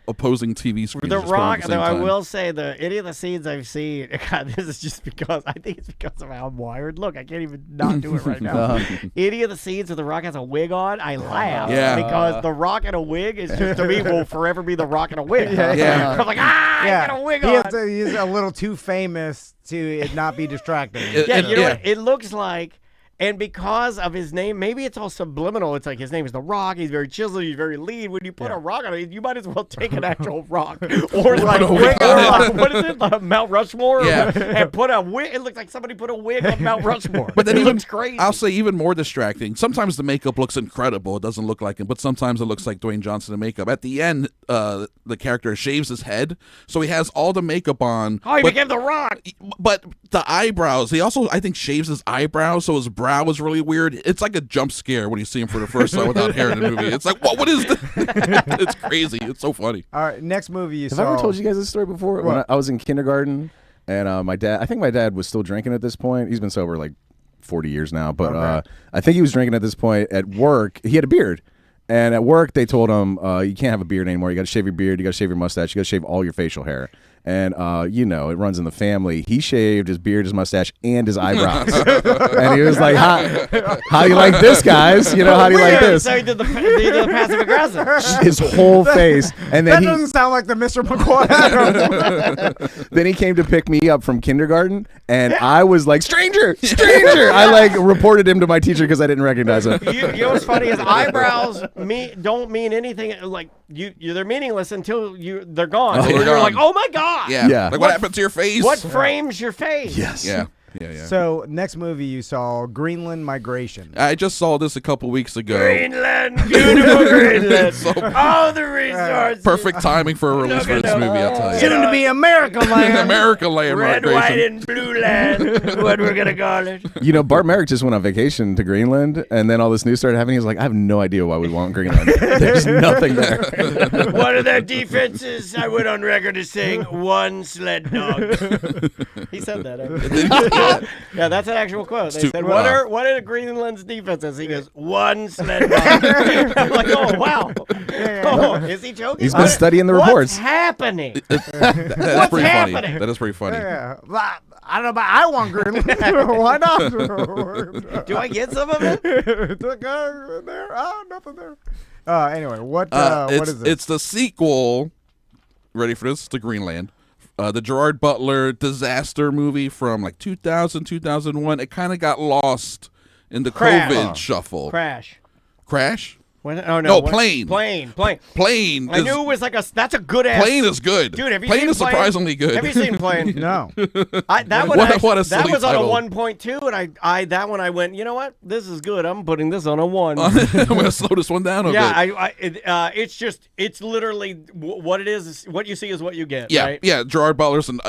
opposing TV screens. The Rock, though, I will say any of the scenes I've seen, God, this is just because I think it's because of how I'm wired. Look, I can't even not do it right now. Any of the scenes where The Rock has a wig on, I laugh. Yeah. Because The Rock in a wig is just, to me, will forever be The Rock in a wig. Yeah. I'm like, I got a wig on. He's a little too famous to it not be distracting. You know what? It looks like, and because of his name, maybe it's all subliminal. It's like his name is The Rock. He's very chiseled. He's very lean. When you put a rock on it, you might as well take an actual rock or like what is it, like Mount Rushmore? And put a wig. It looks like somebody put a wig on Mount Rushmore. But then it looks crazy. I'll say even more distracting. Sometimes the makeup looks incredible. It doesn't look like him, but sometimes it looks like Dwayne Johnson in makeup. At the end, the character shaves his head, so he has all the makeup on. Oh, he became The Rock. But the eyebrows, he also, I think, shaves his eyebrows, so his brow is really weird. It's like a jump scare when you see him for the first time without hair in the movie. It's like, what is this? It's crazy. It's so funny. All right, next movie you saw. Have I ever told you guys this story before? When I was in kindergarten, and I think my dad was still drinking at this point. He's been sober like 40 years now, but I think he was drinking at this point at work. He had a beard. And at work, they told him, you can't have a beard anymore. You got to shave your beard. You got to shave your mustache. You got to shave all your facial hair. And, it runs in the family. He shaved his beard, his mustache, and his eyebrows. And he was like, how do you like this, guys? How do you like this? So he did the passive aggressive. His whole face. And then that doesn't sound like the Mr. McCoy. Then he came to pick me up from kindergarten, and I was like, stranger. I reported him to my teacher because I didn't recognize him. You know what's funny is eyebrows don't mean anything. Like they're meaningless until they're gone. Oh, you're like, oh my god. Yeah. Like what happened to your face? What frames your face? Yes. Yeah. So next movie you saw, Greenland Migration. I just saw this a couple weeks ago. Greenland, beautiful Greenland. All the resources. Perfect timing for a release for this movie, I'll tell you. Soon to be America Land. America Land Red, Migration. white, and blue land. What we're gonna call it. Bart Merrick just went on vacation to Greenland, and then all this news started happening. He was like, I have no idea why we want Greenland. There's nothing there. What are their defenses? I went on record as saying one sled dog. He said that. Yeah, that's an actual quote. They said, what are Greenland's defenses? He goes, one sled dog. I'm like, oh, wow. Oh, is he joking? He's been studying the reports. What's happening? That's What's pretty happening? funny. That is pretty funny. Yeah. I don't know, but I want Greenland. Why not? Do I get some of it? There? Nothing there. Anyway, what is this? It's the sequel. Ready for this? To Greenland. The Gerard Butler disaster movie from like 2000, 2001. It kind of got lost in the COVID shuffle. Crash. When, oh no! Plane. Plane. I knew it was like that's a good ass. Plane is good. Dude, have you Plane seen is surprisingly good. Have you seen Plane? No. That was on a 1.2, and I went, you know what? This is good. I'm putting this on a 1. I'm gonna slow this one down a bit. It's literally what it is. What you see is what you get. Yeah, right? yeah. Gerard Butler's an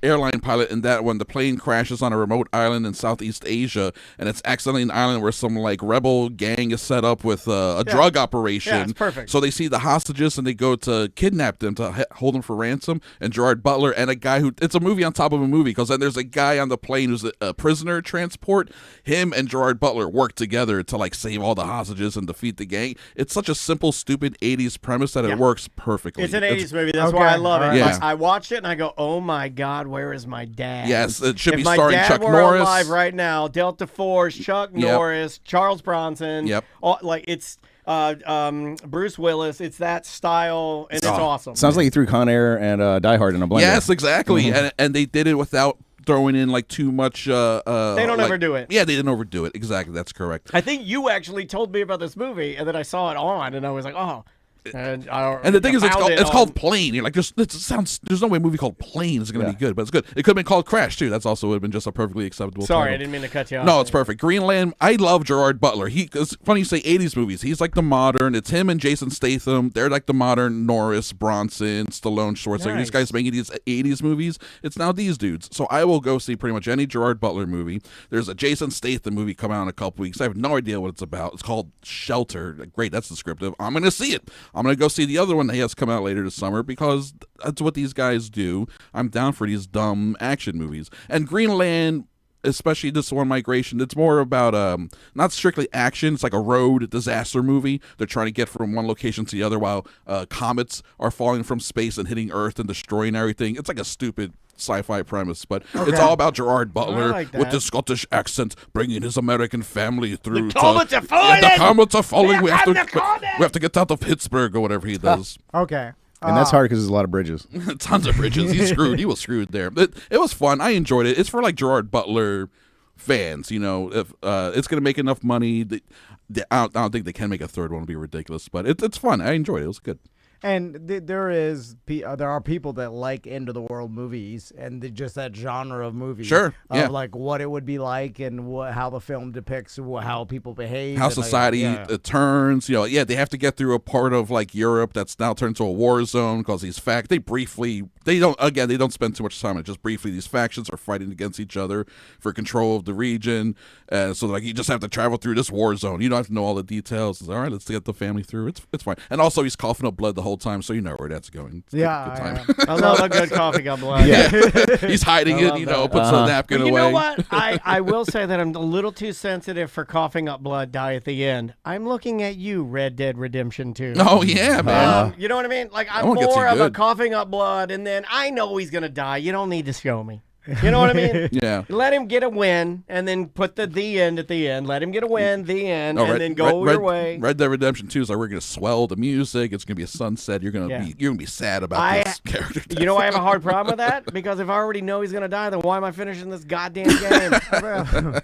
airline pilot in that one. The plane crashes on a remote island in Southeast Asia, and it's accidentally an island where some like rebel gang is set up with a drug operation. Yeah, it's perfect. So they see the hostages and they go to kidnap them to hold them for ransom. And Gerard Butler and a guy it's a movie on top of a movie, because then there's a guy on the plane who's a prisoner transport. Him and Gerard Butler work together to like save all the hostages and defeat the gang. It's such a simple, stupid 80s premise that it works perfectly. It's an 80s movie. That's why I love it. Yeah. I watched it and I go, oh my God, where is my dad? Yes, it should be if starring Chuck my dad were Norris. alive right now, Delta Force, Chuck Norris, Charles Bronson. Yep. It's Bruce Willis. It's that style, and it's awesome. Sounds like you threw Con Air and Die Hard in a blender. Yes, exactly. And they did it without throwing in like too much. They don't overdo it. Yeah, they didn't overdo it. Exactly, that's correct. I think you actually told me about this movie, and then I saw it on, and I was like, oh. And the thing is, it's called Plane. You're like, there's no way a movie called Plane is going to be good, but it's good. It could have been called Crash too. That's also would have been just a perfectly acceptable. Sorry, title. I didn't mean to cut you off. No, it's perfect. Greenland. I love Gerard Butler. It's funny you say 80s movies. He's like the modern. It's him and Jason Statham. They're like the modern Norris, Bronson, Stallone, Schwarzenegger. These guys making these 80s movies. It's now these dudes. So I will go see pretty much any Gerard Butler movie. There's a Jason Statham movie coming out in a couple weeks. I have no idea what it's about. It's called Shelter. Great, that's descriptive. I'm going to see it. I'm going to go see the other one that he has come out later this summer, because that's what these guys do. I'm down for these dumb action movies. And Greenland, especially this one, Migration, it's more about not strictly action. It's like a road disaster movie. They're trying to get from one location to the other while comets are falling from space and hitting Earth and destroying everything. It's like a stupid sci-fi premise, but it's all about Gerard Butler with the Scottish accent bringing his American family through. The comets are falling! The comets are falling! We have to get out of Pittsburgh or whatever he does. Okay. And that's hard because there's a lot of bridges. Tons of bridges. He was screwed there. It was fun. I enjoyed it. It's for like Gerard Butler fans. If it's going to make enough money, I don't think they can make a third one. It'll be ridiculous, but it's fun. I enjoyed it. It was good. And there are people that like end of the world movies and just that genre of movie. Sure, of like what it would be like and how the film depicts how people behave, how society turns. They have to get through a part of like Europe that's now turned to a war zone because they briefly they don't spend too much time on it. Just briefly, these factions are fighting against each other for control of the region. So like you just have to travel through this war zone. You don't have to know all the details. It's all right, let's get the family through. It's fine. And also he's coughing up blood the whole time, so you know where that's going. It's good time. I love a good coughing up blood. He's hiding it, puts a napkin away. You know what? I will say that I'm a little too sensitive for coughing up blood die at the end. I'm looking at you, Red Dead Redemption 2. Oh yeah, man. You know what I mean? Like I'm more of a coughing up blood, and then I know he's gonna die. You don't need to show me. You know what I mean? Yeah. Let him get a win, and then put the end at the end. Let him get a win, the end, and then go your way. Red Dead Redemption 2 is like we're gonna swell the music. It's gonna be a sunset. You're gonna be sad about this character. You know why I have a hard problem with that? Because if I already know he's gonna die, then why am I finishing this goddamn game?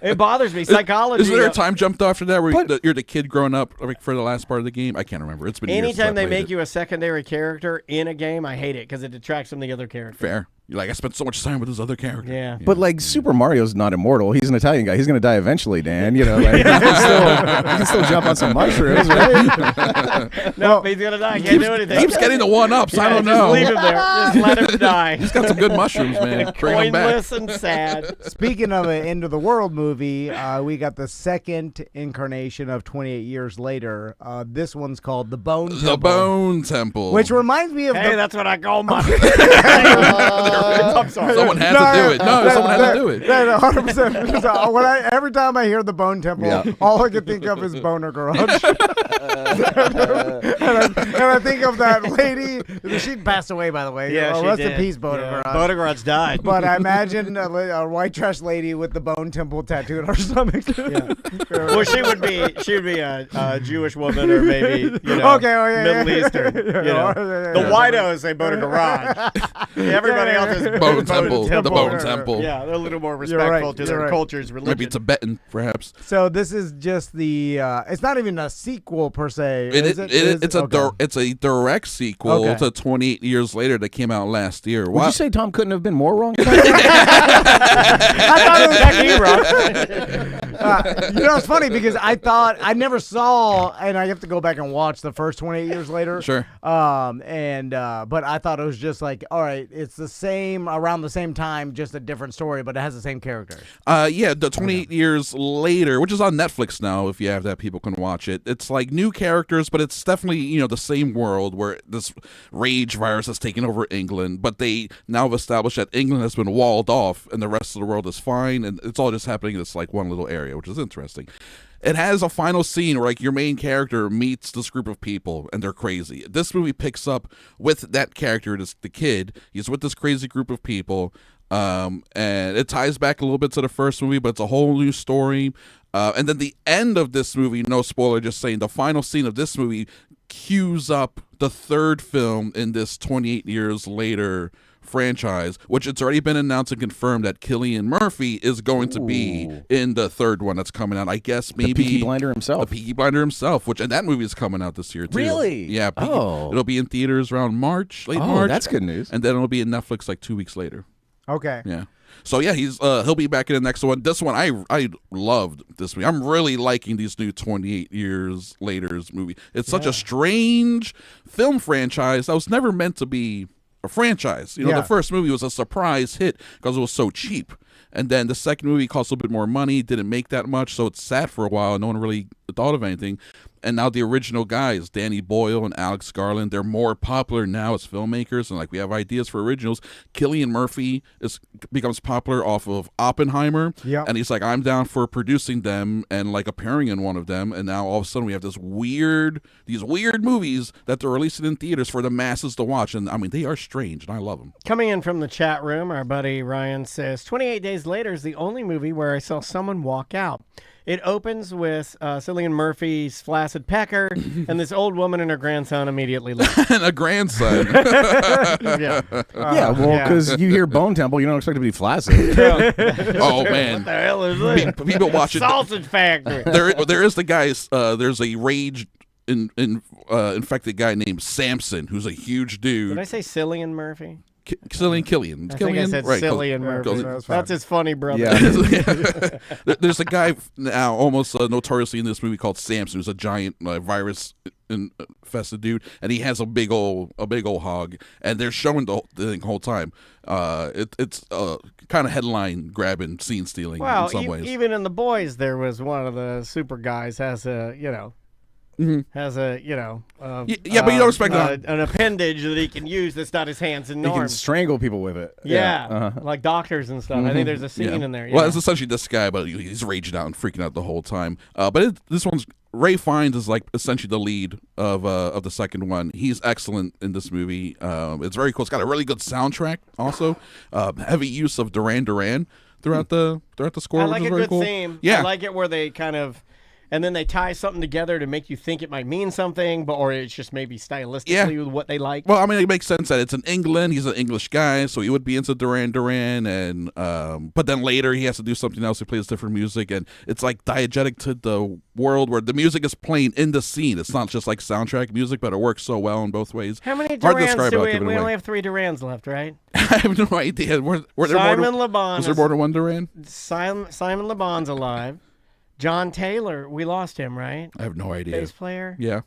It bothers me. Psychology. Is there a time jump after that where you're the kid growing up for the last part of the game? I can't remember. It's been years anytime they make you a secondary character in a game, I hate it because it detracts from the other character. Fair. You're like, I spent so much time with this other character. Yeah. But like Super Mario's not immortal. He's an Italian guy. He's gonna die eventually, Dan. You know, like, he can still jump on some mushrooms, right? No, he's gonna die. He can't do anything. Keeps getting the 1-ups. I don't know. Just leave him there. Just let him die. He's got some good mushrooms, man. Bring him back. Pointless and sad. Speaking of an end of the world movie, we got the second incarnation of 28 years later. This one's called The Bone Temple. The Bone Temple. Which reminds me of that's what I call my I'm sorry. Someone had to do it. No, someone had to do it. 100%. Every time I hear the Bone Temple, all I can think of is Boner Garage. and I think of that lady. She passed away, by the way. Yeah, rest in peace, Boner Garage. Boner Garage died. But I imagine a white trash lady with the Bone Temple tattooed on her stomach. Well, she would be a Jewish woman or maybe Middle Eastern. The whitos say Boner Garage. Everybody else is Bone Temple. The Bone Temple. Yeah, they're a little more respectful to their culture's religion. Maybe Tibetan, perhaps. So this is just the. It's not even a sequel per se. It's a direct sequel to 28 Years Later that came out last year. Would you say Tom couldn't have been more wrong? I thought it was Becky, bro. It's funny because I thought I never saw, and I have to go back and watch the first 28 Years Later. Sure. But I thought it was just like, all right, it's the same around the same time, just a different story, but it has the same character. The 28 Years Later, which is on Netflix now, if you have that, people can watch it. It's like new characters, but it's definitely, the same world where this rage virus has taken over England, but they now have established that England has been walled off and the rest of the world is fine, and it's all just happening in this like one little area, which is interesting. It has a final scene where like your main character meets this group of people and they're crazy. This movie picks up with that character, the kid. He's with this crazy group of people, and it ties back a little bit to the first movie, but it's a whole new story. And then the end of this movie, no spoiler, just saying the final scene of this movie cues up the third film in this 28 Years Later franchise, which it's already been announced and confirmed that Cillian Murphy is going to be in the third one that's coming out. I guess maybe the Peaky Blinder himself. And that movie is coming out this year too. Really? Yeah. It'll be in theaters around late March. That's good news. And then it'll be in Netflix like 2 weeks later. Okay. Yeah. So yeah, he'll be back in the next one. This one I loved this movie. I'm really liking these new 28 Years Later's movie. It's such a strange film franchise that was never meant to be a franchise. The first movie was a surprise hit because it was so cheap. And then the second movie cost a little bit more money, didn't make that much, so it sat for a while and no one really thought of anything. And now the original guys, Danny Boyle and Alex Garland, they're more popular now as filmmakers, and like we have ideas for originals. Cillian Murphy becomes popular off of Oppenheimer, and he's like, I'm down for producing them and like appearing in one of them. And now all of a sudden we have these weird movies that they're releasing in theaters for the masses to watch, and I mean they are strange, and I love them. Coming in from the chat room, our buddy Ryan says, 28 Days Later is the only movie where I saw someone walk out. It opens with Cillian Murphy's flaccid pecker, and this old woman and her grandson immediately left. And a grandson. Because you hear Bone Temple, you don't expect it to be flaccid. Oh, man. What the hell is this? People watch it. Sausage factory. There is the guys, there's a rage infected guy named Samson, who's a huge dude. Did I say Cillian Murphy? Killian. I think I said Cillian Murphy. That's his funny brother. There's a guy now almost notoriously in this movie called Samson, who's a giant virus infested dude, and he has a big old hog, and they're showing the whole time. It's kind of headline grabbing, scene stealing in some ways. Even in The Boys, there was one of the super guys has a but you don't expect an appendage that he can use that's not his hands and arms. He can strangle people with it. Like doctors and stuff. I think there's a scene in there. Well, it's essentially this guy, but he's raging out and freaking out the whole time. This one's Ray Fiennes is like essentially the lead of the second one. He's excellent in this movie. It's very cool. It's got a really good soundtrack. Also, heavy use of Duran Duran throughout the score. I like which is a very good cool. theme. Yeah, I like it where they kind of. And then they tie something together to make you think it might mean something, or it's just maybe stylistically with what they like. Well, I mean, it makes sense that it's in England. He's an English guy, so he would be into Duran Duran, and but then later he has to do something else. He plays different music, and it's like diegetic to the world where the music is playing in the scene. It's not just like soundtrack music, but it works so well in both ways. How many Durans do we only have 3 Durans left, right? I have no idea. Were there Simon Le Bon. Was there more than one Duran? Simon Le Bon's alive. John Taylor, we lost him, right? I have no idea. Bass player? Yeah.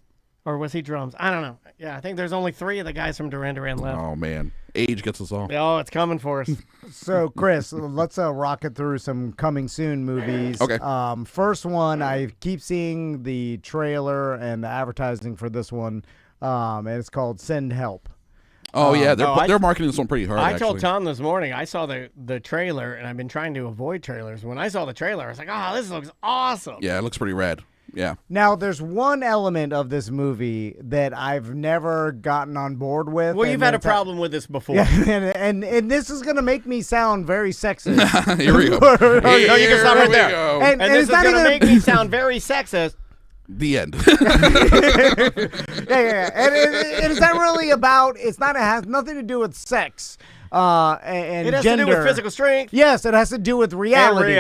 Or was he drums? I don't know. Yeah, I think there's only 3 of the guys from Duran Duran left. Oh, man. Age gets us all. Oh, it's coming for us. So, Chris, let's rocket through some coming soon movies. Okay. First one, I keep seeing the trailer and the advertising for this one, and it's called Send Help. Oh, yeah. They're marketing this one pretty hard, I told Tom this morning, I saw the trailer, and I've been trying to avoid trailers. When I saw the trailer, I was like, oh, this looks awesome. Yeah, it looks pretty rad. Yeah. Now, there's one element of this movie that I've never gotten on board with. Well, you've had a problem with this before. Yeah, and this is going to make me sound very sexist. Here we go. No, you can stop right there. And this is going to make me sound very sexist. The end. Yeah. And it's not really about. It has nothing to do with sex. And it has gender. to do with physical strength. Yes, it has to do with reality.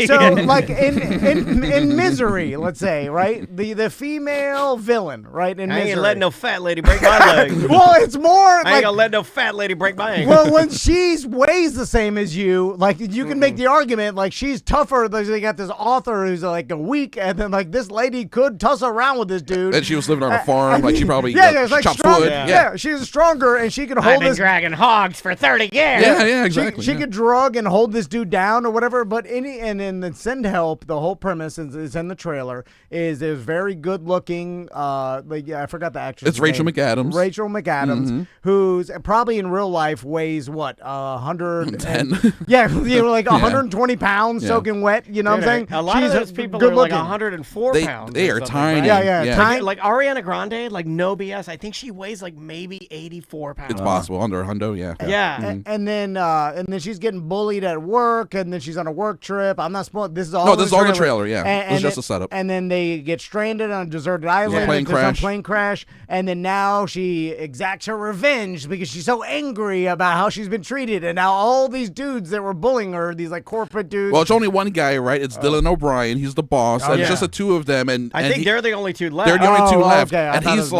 So, like in Misery, let's say, right? The female villain, right? In Misery. I ain't letting no fat lady break my leg. Well, it's more. I ain't gonna let no fat lady break my ankle. Well, when she weighs the same as you, like you can make the argument, like she's tougher. Like, they got this author who's like a weak, and then like this lady could tussle around with this dude. And she was living on a farm, like she probably like chops strong, wood. Yeah, she's stronger, and she can hold I've been dragging hogs for 30 years. Yeah, exactly. She could drug and hold this dude down or whatever. But and in the Send Help, the whole premise is in the trailer is very good looking. I forgot the actress. It's Rachel McAdams. Rachel McAdams, who's probably in real life weighs what 110. Yeah, like 120 pounds, soaking wet. You know what I'm saying? A lot of those people are like 104 pounds. They are tiny. Right? Yeah. Tiny. Like Ariana Grande, like no BS. I think she weighs like maybe 84 pounds. It's possible under a hundo. Yeah. Yeah. And then she's getting bullied at work, and then she's on a work trip. I'm not spoiling. This is all. No, this is all the trailer. Yeah, it's just a setup. And then they get stranded on a deserted island. Plane crash, and then now she exacts her revenge because she's so angry about how she's been treated, and now all these dudes that were bullying her, these like corporate dudes. Well, it's only one guy, right? It's Dylan O'Brien. He's the boss, and it's just the 2 of them. And I think they're the only 2 left. They're the only 2 left. Okay. And he's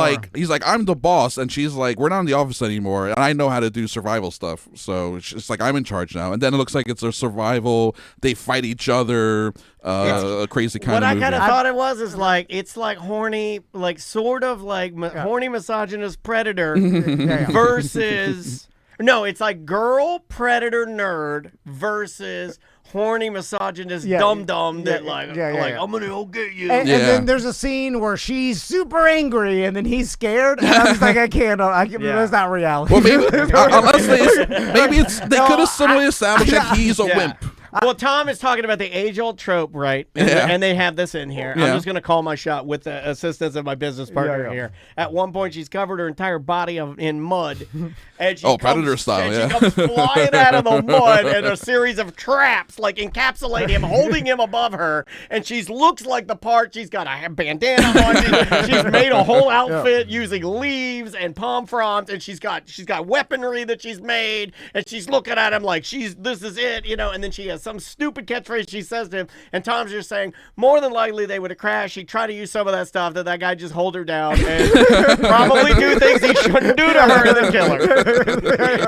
like, I'm the boss, and she's like, we're not in the office anymore, and I know how to do survival stuff. So it's like I'm in charge now. And then it looks like it's a survival. They fight each other. A crazy kind of movie. What I kind of thought it was is like it's like horny, like sort of like horny misogynist predator versus no, it's like girl predator nerd versus horny misogynist dum-dum that I'm gonna go get you. And then there's a scene where she's super angry and then he's scared, and I'm just like, I can't. That's not reality. Well, maybe unless they could have suddenly established that he's a wimp. Well, Tom is talking about the age-old trope, right? And they have this in here. I'm just going to call my shot with the assistance of my business partner here. At one point, she's covered her entire body in mud. And she Predator style, she comes flying out of the mud, and a series of traps, like, encapsulate him, holding him above her. And she looks like the part. She's got a bandana on. She's made a whole outfit using leaves and palm fronds, and she's got weaponry that she's made, and she's looking at him like this is it, and then she has some stupid catchphrase she says to him, and Tom's just saying, more than likely they would have crashed. She'd try to use some of that stuff that guy just hold her down and probably do things he shouldn't do to her and then kill her.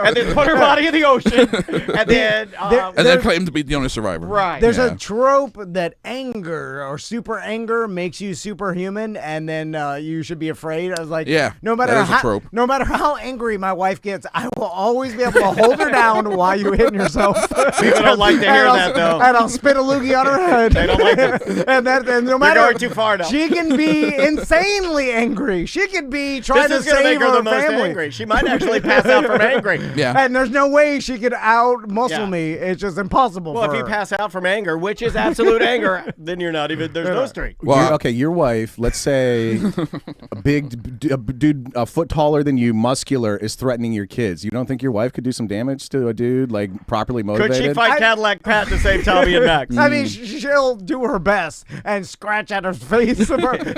And then put her body in the ocean, and then claim to be the only survivor. Right. There's a trope that anger or super anger makes you superhuman, and then you should be afraid. I was like, no matter how angry my wife gets, I will always be able to hold her down while you hit yourself. People don't like to hear that, though. And I'll spit a loogie on her head. They don't like it. And no matter, you're going too far now. She can be insanely angry. She could be trying to save make her her the most family. angry. She might actually pass out from angry. Yeah. And there's no way she could out-muscle me. It's just impossible Well, for if you her. pass out from anger, which is absolute anger, then you're not even, there's no streak. Well, your wife, let's say a big dude, a foot taller than you, muscular, is threatening your kids. You don't think your wife could do some damage to a dude, like properly motivated? Could she fight Cadillac Pat to save Tommy and Max? I mean, she'll do her best and scratch at her face.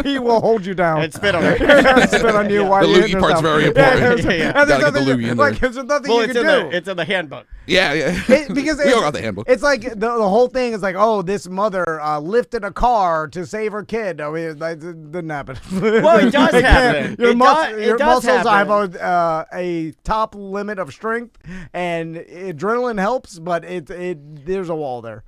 He will hold you down. And spit on her. Spit on you The while loogie part's very important. And Gotta get the loogie in there. like, there's nothing you can do. It's in the handbook. Yeah. Because we all got the handbook. It's like the whole thing is like, oh, this mother lifted a car to save her kid. I mean, that didn't happen. Well, it does happen. Your It does muscles happen. have a top limit of strength, and adrenaline helps, but there's a wall there.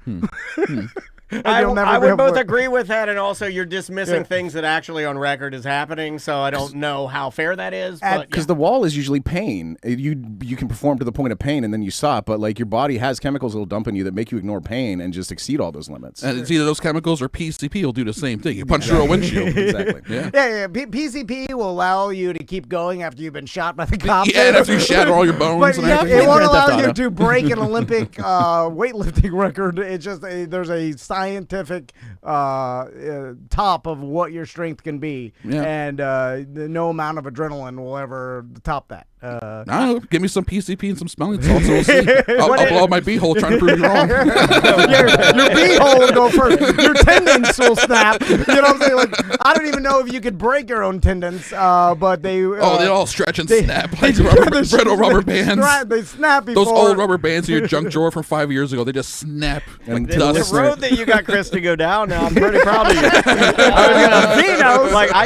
I would both agree with that, and also you're dismissing things that actually on record is happening, so I don't know how fair that is. Because the wall is usually pain. You can perform to the point of pain, and then you stop, but like your body has chemicals that'll dump in you that make you ignore pain and just exceed all those limits. And it's either those chemicals or PCP will do the same thing. You punch through a windshield. Exactly. Yeah. PCP will allow you to keep going after you've been shot by the cops. Yeah, and after you shatter all your bones. But and everything. it won't allow you to break an Olympic weightlifting record. It's just there's a scientific top of what your strength can be, and no amount of adrenaline will ever top that. I don't know. Give me some PCP and some smelling salts, and we'll see. I'll blow up my beehole trying to prove you wrong. your beehole will go first. Your tendons will snap. You know what I'm saying? Like, I don't even know if you could break your own tendons, but they they all stretch and snap like brittle rubber bands. They snap before. Those old rubber bands in your junk drawer from 5 years ago, they just snap like dust. The road that you got Chris to go down now, I'm pretty proud of you. I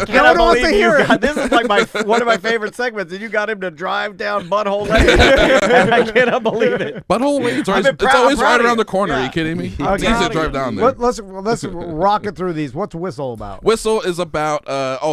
cannot believe you got this is like one of my favorite segments, and you got him to drive down Butthole Lane. And I cannot believe it. Butthole Lane's always right around the corner. Are you kidding me? It's easy to drive down there. Let's rock it through these. What's Whistle about? Whistle is about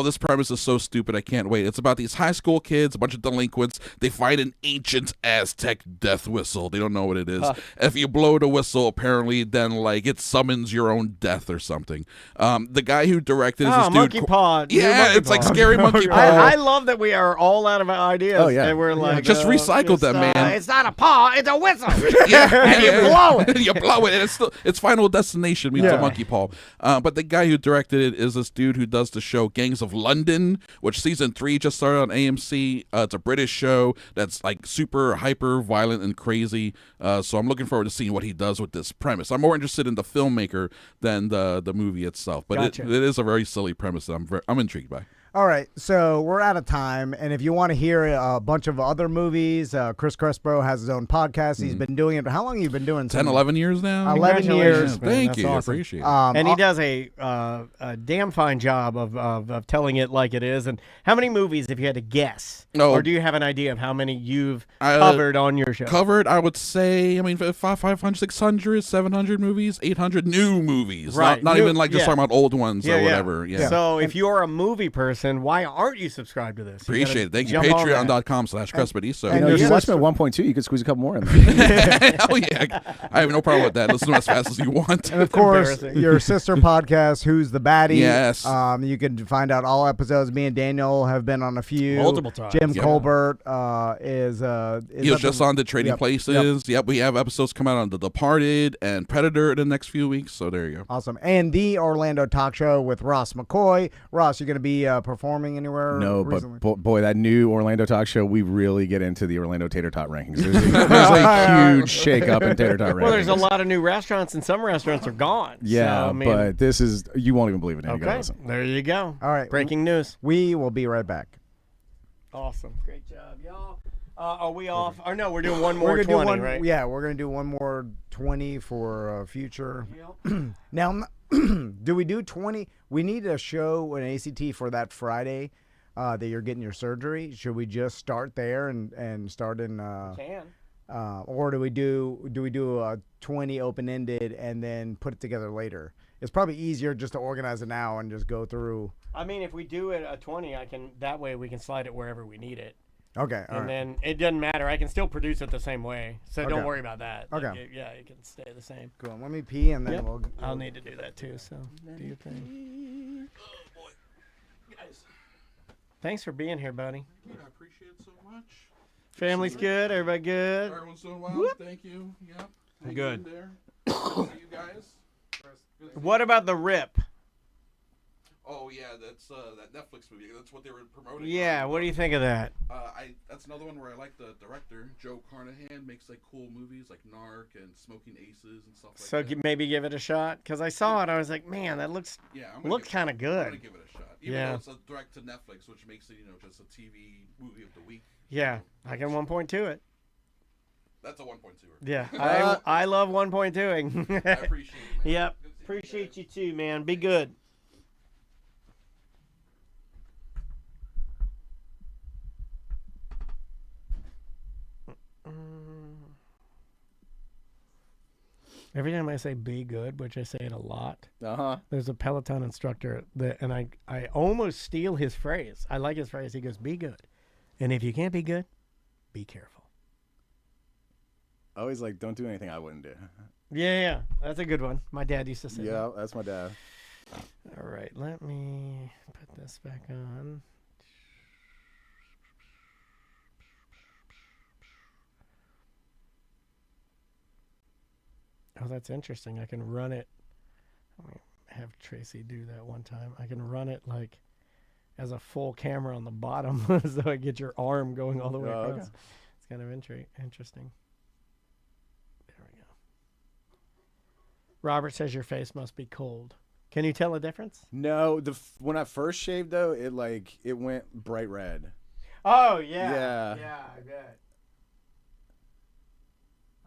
this premise is so stupid I can't wait. It's about these high school kids, a bunch of delinquents. They find an ancient Aztec death whistle. They don't know what it is. If you blow the whistle, apparently then like it summons your own death or something. The guy who directed is this dude. Monkey Paw. Yeah, it's like scary Monkey Paw. I love that we are all out of ideas. Oh, yeah. And we're like, just recycled them, man. It's not a paw, it's a whistle. And you blow it. You blow it, and its Final Destination means a monkey paw. But the guy who directed it is this dude who does the show Gangs of London, which season 3 just started on AMC. It's a British show that's like super hyper violent and crazy. So I'm looking forward to seeing what he does with this premise. I'm more interested in the filmmaker than the movie itself. But Gotcha. it is a very silly premise that I'm intrigued by. All right, so we're out of time, and if you want to hear a bunch of other movies, Chris Crespo has his own podcast. He's been doing it. How long have you been doing? 10, 11 years now? 11 years. Yeah, thank That's you. awesome. I appreciate it. And he does a damn fine job of telling it like it is. And how many movies, if you had to guess, or do you have an idea of how many you've covered on your show? Covered, I would say, 500, 600, 700 movies, 800 new movies. Right. Not even like just talking about old ones or whatever. Yeah. So if you're a movie person, why aren't you subscribed to this? Appreciate it. Thank you. Patreon.com/Crespediso. If you watch them at 1.2, you could squeeze a couple more in. Hell yeah. I have no problem with that. Listen to them as fast as you want. And of course, your sister podcast, Who's the Baddie? Yes. You can find out all episodes. Me and Daniel have been on a few. Multiple times. Jim Colbert is he was just on the Trading Places. Yep. We have episodes come out on The Departed and Predator in the next few weeks. So there you go. Awesome. And the Orlando Talk Show with Ross McCoy. Ross, you're going to be performing anywhere? No, recently? but boy, that new Orlando Talk Show, we really get into the Orlando Tater Tot rankings. There's a huge shake-up in Tater Tot rankings. Well, there's a lot of new restaurants, and some restaurants are gone. Yeah, so, but this is, you won't even believe it. Okay, there you go. All right. Breaking news. We will be right back. Awesome. Great job, y'all. Are we off? Or no, we're doing one more We're gonna 20, do one, right? Yeah, we're gonna do one more 20 for future. Yep. Now, do we do 20? We need a show, an ACT for that Friday that you're getting your surgery. Should we just start there and start in? Can. Or do we do a 20 open ended and then put it together later? It's probably easier just to organize it now and just go through. I mean, if we do it a 20, that way we can slide it wherever we need it. Okay. All And right. then it doesn't matter. I can still produce it the same way. So Okay. don't worry about that. Okay. Like, it can stay the same. Cool. Let me pee and then Yep. we'll. I'll need to do that too. So do your thing. Oh boy, guys. Thanks for being here, buddy. I appreciate it so much. Family's good. Everybody good. Everyone's doing well. Thank you. Yep. Hang Good. in there. Good to see you guys. Good to see What about the rip? Oh yeah, that's that Netflix movie. That's what they were promoting. Yeah. What do you think of that? That's another one where I like the director, Joe Carnahan, makes like cool movies like Narc and Smoking Aces and stuff like So that. maybe give it a shot. Cause I saw it, I was like, man, that looks kind of I'm good. gonna give it a shot. Even Yeah. though it's a direct to Netflix, which makes it just a TV movie of the week. Yeah, I can 1.2 it. That's a 1.2. Yeah, I love 1.2ing. I appreciate it, man. Yep. Good to see Appreciate guys. you too, man. Be good. Every time I say be good, which I say it a lot, there's a Peloton instructor and I almost steal his phrase. I like his phrase. He goes, be good. And if you can't be good, be careful. Always like, don't do anything I wouldn't do. Yeah. That's a good one. My dad used to say that. Yeah, that's my dad. All right, let me put this back on. Oh, that's interesting. I can run it. Let me have Tracy do that one time. I can run it like as a full camera on the bottom so I get your arm going all the way across. Okay. It's kind of interesting. There we go. Robert says your face must be cold. Can you tell a difference? No, when I first shaved though, it went bright red. Oh, yeah. Yeah. Yeah, I bet.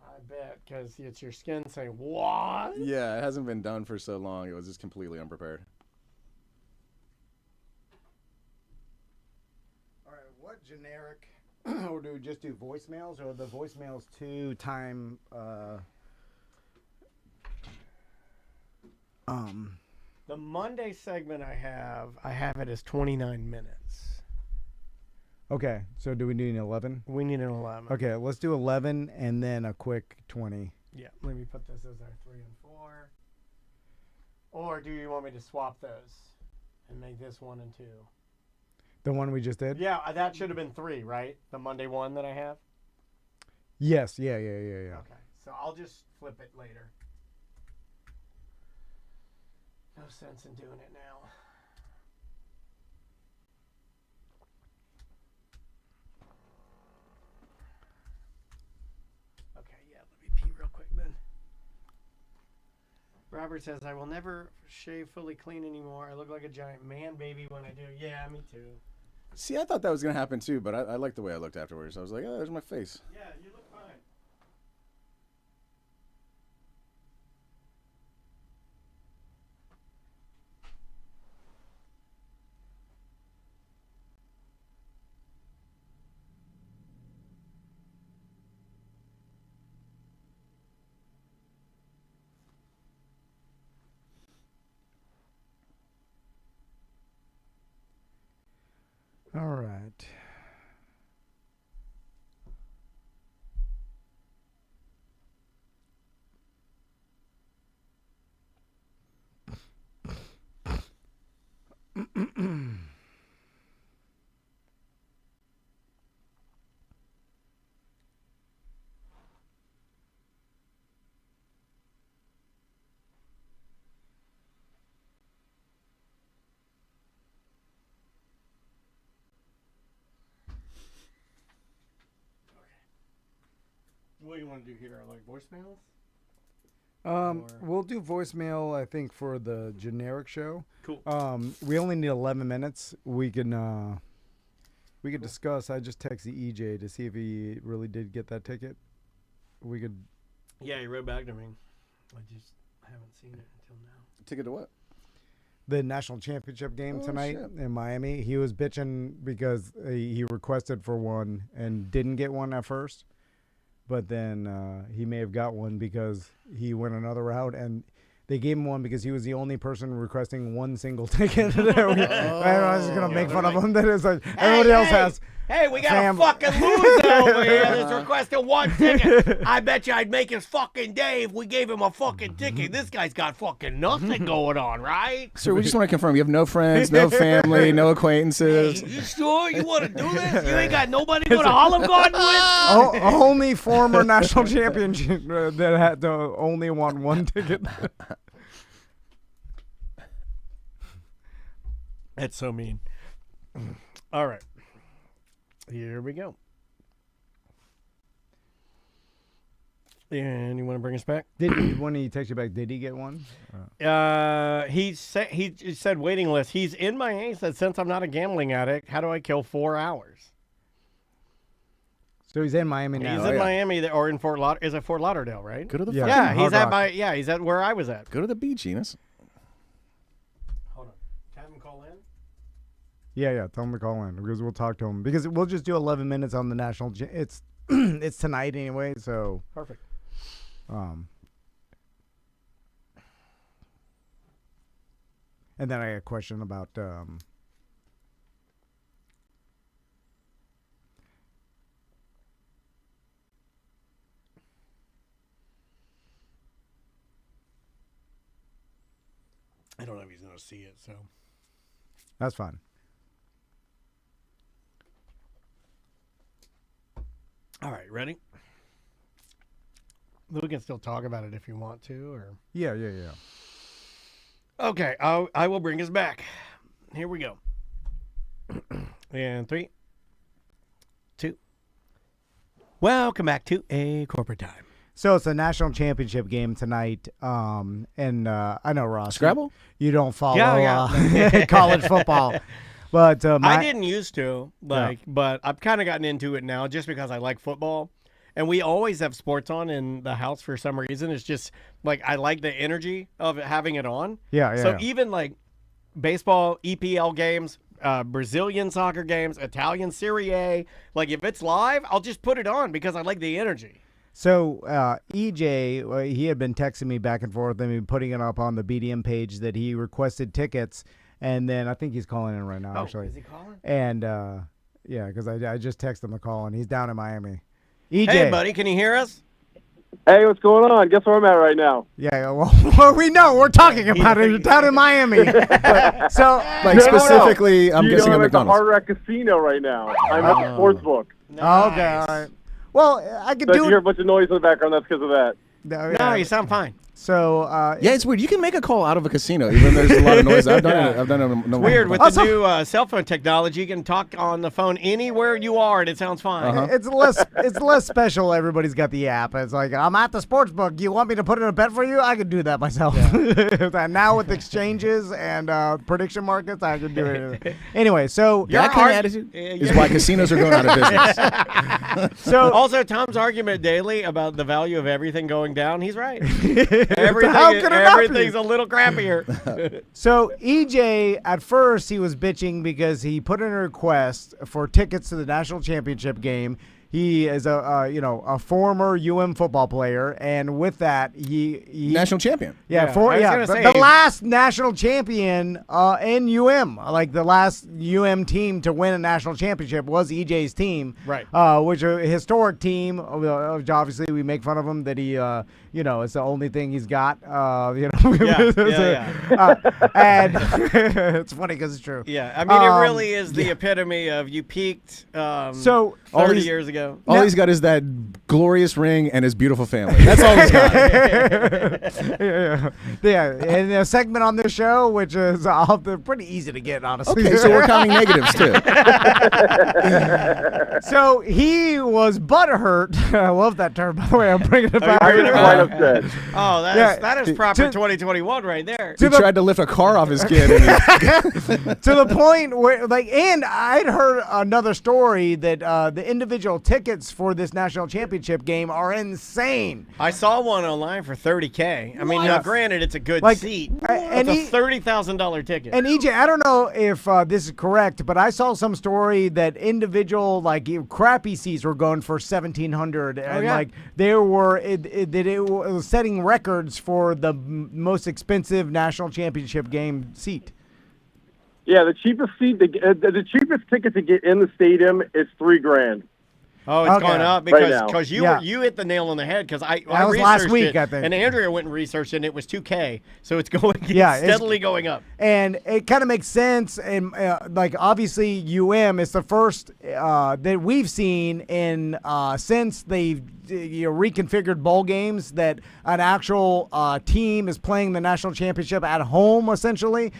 I bet, because it's your skin saying, what? Yeah, it hasn't been done for so long. It was just completely unprepared. All right. What generic? Or do we just do voicemails, or the voicemails to time? The Monday segment I have it as 29 minutes. Okay. So do we need an 11? We need an 11. Okay. Let's do 11 and then a quick 20. Yeah, let me put this as our 3 and 4. Or do you want me to swap those and make this 1 and 2? The one we just did? Yeah, that should have been 3, right? The Monday one that I have? Yes. Yeah. Okay, so I'll just flip it later. No sense in doing it now. Okay, yeah, let me pee real quick then. Robert says, I will never shave fully clean anymore. I look like a giant man baby when I do. Yeah, me too. See, I thought that was gonna happen too, but I liked the way I looked afterwards. I was like, oh, there's my face. Yeah, you look fine. All right. What do you want to do here? Like voicemails? We'll do voicemail, I think, for the generic show. Cool. We only need 11 minutes. We can We could discuss. I just texted EJ to see if he really did get that ticket. We could. Yeah, he wrote back to me. I just haven't seen it until now. Ticket to what? The national championship game tonight shit. in Miami. He was bitching because he requested for one and didn't get one at first. But then he may have got one because he went another route, and they gave him one because he was the only person requesting one single ticket. I was just going to make fun of him. That is like, everybody else has. Hey, we got a fucking loser over here that's requesting one ticket. I bet you I'd make his fucking day if we gave him a fucking ticket. This guy's got fucking nothing going on, right? Sir, we just want to confirm you have no friends, no family, no acquaintances. Hey, you sure you want to do this? You ain't got nobody to go to Olive Garden with? Only former national championship that had to only want one ticket. That's so mean. All right. Here we go. And you want to bring us back? When he texted you back, did he get one? He said waiting list. He's in Miami. He said, since I'm not a gambling addict, how do I kill 4 hours? So he's in Miami now. He's in Miami or in Fort Lauderdale. Is it Fort Lauderdale, right? Go to the yeah. He's at where I was at. Go to the beach, Enos. Hold on. Can I have him call in? Yeah. Tell him to call in because we'll talk to him because we'll just do 11 minutes on the national. It's it's tonight anyway, so perfect. And then I had a question about I don't know if he's going to see it, so. That's fine. All right, ready? We can still talk about it if you want to, or. Yeah. Okay, I will bring us back. Here we go. And 3, 2. Welcome back to A Corporate Time. So it's a national championship game tonight, and I know Ross. Scrabble? You don't follow college football, but I didn't used to but I've kind of gotten into it now just because I like football, and we always have sports on in the house for some reason. It's just like I like the energy of having it on. So even like baseball, EPL games, Brazilian soccer games, Italian Serie A, like if it's live, I'll just put it on because I like the energy. So EJ, he had been texting me back and forth and putting it up on the BDM page that he requested tickets, and then I think he's calling in right now. Actually, is he calling? And yeah, because I just texted him a call, and he's down in Miami. EJ, hey buddy, can you hear us? Hey, what's going on? Guess where I'm at right now? Yeah, well, we know. We're talking about it. You're down in Miami. So, specifically, I'm guessing I'm at at the McDonald's. Hard Rock Casino right now. I'm at the sports book. Nice. Okay, all right. Well, I could So if do you hear a bunch of noise in the background, that's because of that. No, you sound fine. So yeah, it's weird. You can make a call out of a casino, even though there's a lot of noise. I've done it. No Weird with the new cell phone technology. You can talk on the phone anywhere you are, and it sounds fine. It's less special. Everybody's got the app. It's like I'm at the sports book. You want me to put in a bet for you? I could do that myself. And now with exchanges and prediction markets, I can do it. Anyway, so that kind of attitude is why casinos are going out of business. So also, Tom's argument daily about the value of everything going down. He's right. Everything's a little crappier. So EJ, at first, he was bitching because he put in a request for tickets to the national championship game. He is a former UM football player, and with that, he national champion. The last national champion in UM, like the last UM team to win a national championship was EJ's team, right? Which is a historic team. Obviously, we make fun of him that he, it's the only thing he's got. And it's funny because it's true. Yeah, I mean, it really is the epitome of you peaked. 30 years ago. go. All he's got is that glorious ring and his beautiful family. That's all he's got. Yeah, and a segment on this show, which is pretty easy to get, honestly. Okay, so we're counting negatives too. So he was butthurt. I love that term, by the way. I'm bringing it back. I was quite upset. Oh, that is proper 2021 right there. He tried to lift a car off his kid. To the point where, and I'd heard another story that the individual tickets for this national championship game are insane. I saw one online for $30K. I mean, now granted, it's a good seat. And it's a $30,000 ticket. And EJ, I don't know if this is correct, but I saw some story that individual crappy seats were going for $1,700, and they were it was setting records for the most expensive national championship game seat. Yeah, the cheapest seat, the cheapest ticket to get in the stadium is $3,000. Oh, it's gone up because you hit the nail on the head because I was last week, I think. And Andrea went and researched it, and it was $2K, so it's going steadily going up. And it kind of makes sense, and obviously UM is the first that we've seen in since they've reconfigured bowl games that an actual team is playing the national championship at home, essentially,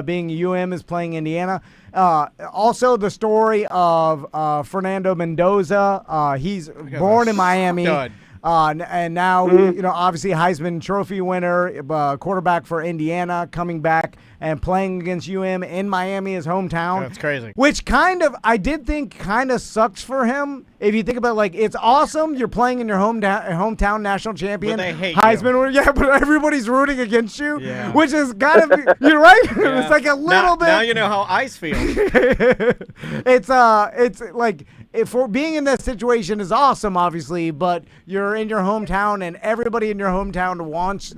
being UM is playing Indiana. Also, the story of Fernando Mendoza. He's born in Miami. And now, obviously Heisman Trophy winner, quarterback for Indiana, coming back and playing against UM in Miami, his hometown. That's crazy. Which I did think kind of sucks for him. If you think about it, it's awesome. You're playing in your hometown national champion. But they hate Heisman winner. Yeah, but everybody's rooting against you, which is kind of, you're right. Yeah. It's like a little bit. Now you know how ICE feels. It's like, for being in that situation is awesome, obviously, but you're in your hometown and everybody in your hometown wants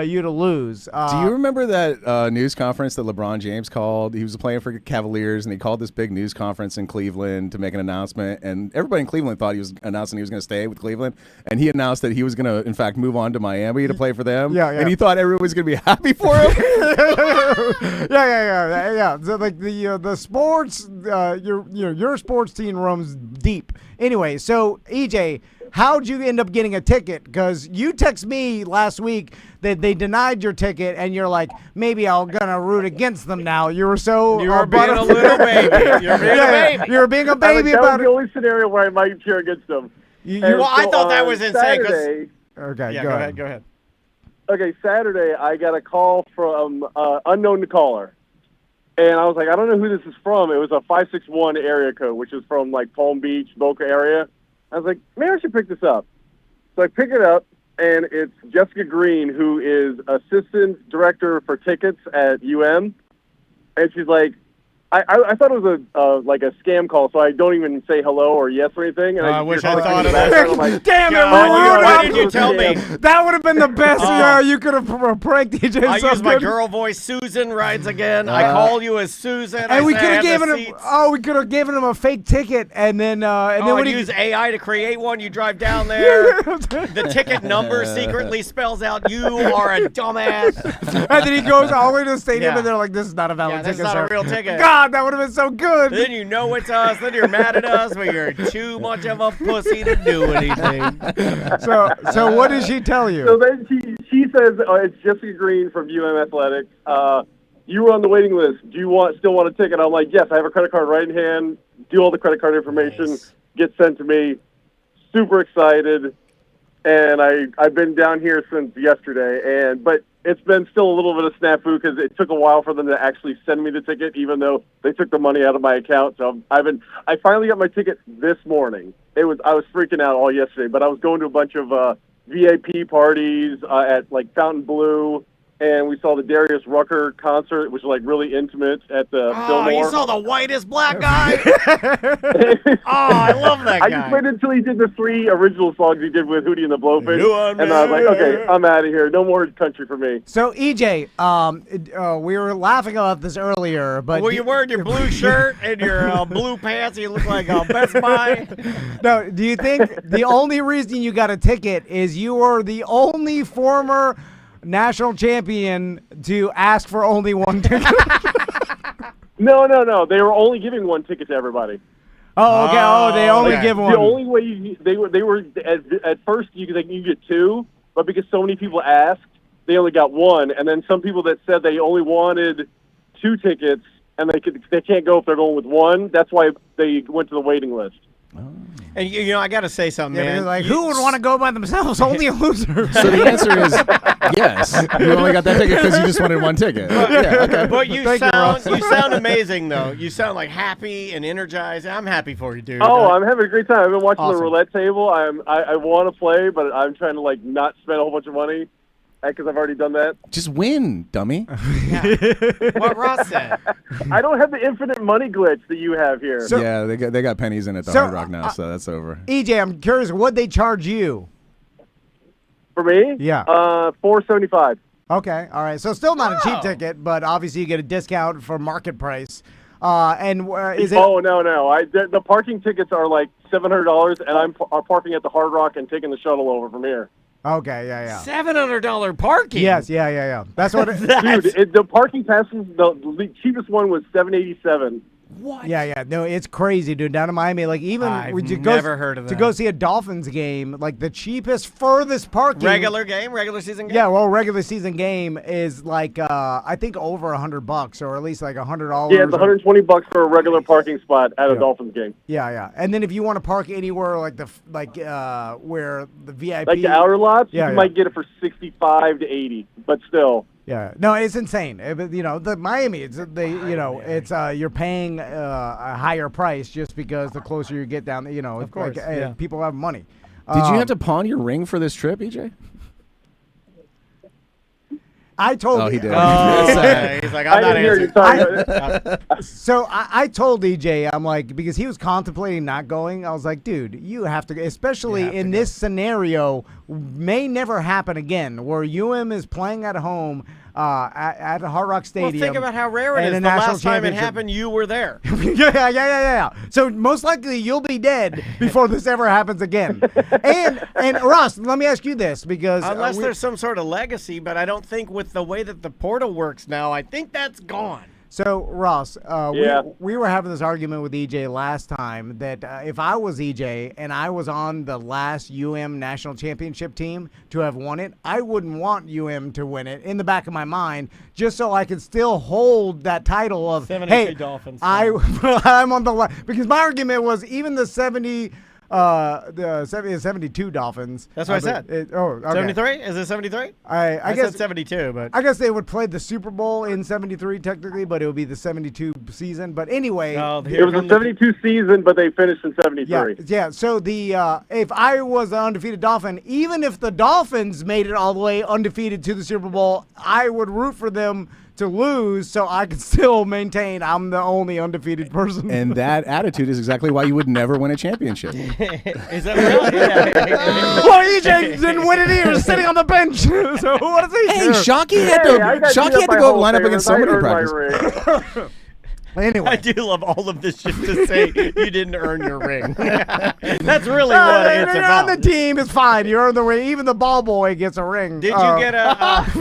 you to lose. Do you remember that news conference that LeBron James called? He was playing for Cavaliers, and he called this big news conference in Cleveland to make an announcement, and everybody in Cleveland thought he was announcing he was going to stay with Cleveland, and he announced that he was going to, in fact, move on to Miami to play for them. Yeah. And he thought everyone was going to be happy for him. Yeah. So the sports, your sports team runs deep. Anyway, so EJ, how'd you end up getting a ticket? Because you text me last week that they denied your ticket, and you're like, maybe I'm gonna root against them now. You were so you were being a little baby. You're being a baby. You were being a baby that about was the only scenario where I might cheer against them. I thought that was insane. Okay, go ahead. Okay, Saturday I got a call from unknown caller. And I was like, I don't know who this is from. It was a 561 area code, which is from Palm Beach, Boca area. I was like, maybe I should pick this up. So I pick it up, and it's Jessica Green, who is assistant director for tickets at UM. And she's like, I thought it was a scam call, so I don't even say hello or yes or anything. And I wish I thought of that. Like, damn it! Why did you tell me? That would have been the best. You could have pranked DJ. I used my girl voice. Susan rides again. I call you as Susan. And we could have given him. Oh, we could have given him a fake ticket, and then when you use AI to create one, you drive down there. The ticket number secretly spells out you are a dumbass. And then he goes all the way to the stadium, and they're like, "This is not a valid ticket. This is not a real ticket." God, that would have been so good. Then you know it's us. Then you're mad at us, but you're too much of a pussy to do anything. So what did she tell you? So then she says, it's Jessica Green from UM Athletics. You were on the waiting list. Do you still want a ticket? I'm like, yes, I have a credit card right in hand. Do all the credit card information. Get sent to me. Super excited. And I've been down here since yesterday. But it's been still a little bit of snafu because it took a while for them to actually send me the ticket, even though they took the money out of my account. So I finally got my ticket this morning. I was freaking out all yesterday, but I was going to a bunch of VIP parties at Fountain Blue, and we saw the Darius Rucker concert, which was really intimate at the Fillmore. You saw the whitest black guy. I love that guy. I just waited until he did the 3 original songs he did with Hootie and the Blowfish, and I was like, okay, I'm out of here. No more country for me. So EJ, we were laughing about this earlier, but you wearing your blue shirt and your blue pants? You look like Best Buy. No, do you think the only reason you got a ticket is you were the only former national champion to ask for only one ticket? No. They were only giving one ticket to everybody. Oh, okay. Oh, they only give one. The only way they were at first you get 2, but because so many people asked, they only got 1. And then some people that said they only wanted 2 tickets and they can't go if they're going with 1. That's why they went to the waiting list. Oh. And I got to say something, man. Like, who would want to go by themselves? Only a loser. So the answer is yes. You only got that ticket because you just wanted 1 ticket. Yeah, okay. But you sound amazing, though. You sound like happy and energized. I'm happy for you, dude. Oh, I'm having a great time. I've been watching the roulette table. I want to play, but I'm trying to not spend a whole bunch of money. Because I've already done that. Just win, dummy. What Ross said. I don't have the infinite money glitch that you have here. So, yeah, they got pennies in at the Hard Rock now, so that's over. EJ, I'm curious, what'd they charge you? For me? Yeah. $4.75. Okay, all right. So still not a cheap ticket, but obviously you get a discount for market price. Is it? Oh no! The parking tickets are like $700, and I'm parking at the Hard Rock and taking the shuttle over from here. Okay, yeah. $700 parking. Yes, yeah. That's what. Dude, the parking passes. The cheapest one was $787. What? Yeah. No, it's crazy, dude. Down in Miami, I've never heard of that. To go see a Dolphins game, the cheapest, furthest parking. Regular season game. Yeah, well, regular season game is I think over $100, or at least $100. Yeah, it's $120 for a regular parking spot at a Dolphins game. Yeah. And then if you want to park anywhere where the VIP, like the outer lots, you might get it for $65 to $80, but still. Yeah, no, it's insane. The Miami, it's you're paying a higher price just because the closer you get down. Of course, people have money. Did you have to pawn your ring for this trip, EJ? I told. Oh, he did. He's like, I'm not answering. So I told EJ, I'm like, because he was contemplating not going. I was like, dude, you have to, especially in this scenario, may never happen again, where UM is playing at home at the Hard Rock Stadium. Well, think about how rare it is. The last time it happened, you were there. Yeah. So most likely you'll be dead before this ever happens again. And Ross, let me ask you this, because unless there's some sort of legacy, but I don't think with the way that the portal works now, I think that's gone. So, Ross, we were having this argument with EJ last time that if I was EJ and I was on the last UM national championship team to have won it, I wouldn't want UM to win it in the back of my mind, just so I could still hold that title of, 72 Dolphins. I'm on the last. Because my argument was even the 72 Dolphins. That's what I said. Okay. 73? Is it 73? I guess said 72, but I guess they would play the Super Bowl in 73 technically, but it would be the 72 season. But anyway, it was a 72 season, but they finished in 73. Yeah. So if I was an undefeated Dolphin, even if the Dolphins made it all the way undefeated to the Super Bowl, I would root for them to lose, so I can still maintain I'm the only undefeated person. And that attitude is exactly why you would never win a championship. Is that really? Yeah. Well, EJ didn't win it either, sitting on the bench. So what does he do? Hey, Shockey had to go line up against somebody in practice. Anyway, I do love all of this just to say you didn't earn your ring. That's really what it's you're about. on the team, it's fine. You earn the ring. Even the ball boy gets a ring. Did you get a? That's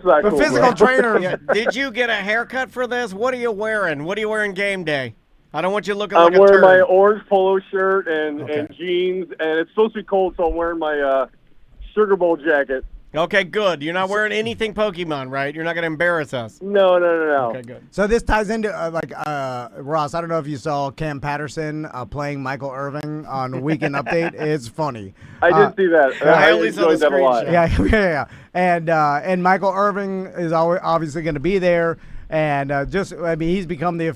not the cool. Physical bro. trainer. Yeah. Did you get a haircut for this? What are you wearing? What are you wearing game day? I don't want you looking like a turd. I'm wearing my orange polo shirt and jeans, and it's supposed to be cold, so I'm wearing my Sugar Bowl jacket. Okay, good. You're not wearing anything Pokemon, right? You're not going to embarrass us. No. Okay, good. So this ties into, Ross, I don't know if you saw Cam Patterson playing Michael Irving on Weekend Update. It's funny. I did see that. I only enjoyed that a lot. Yeah. And Michael Irving is obviously going to be there. And he's become the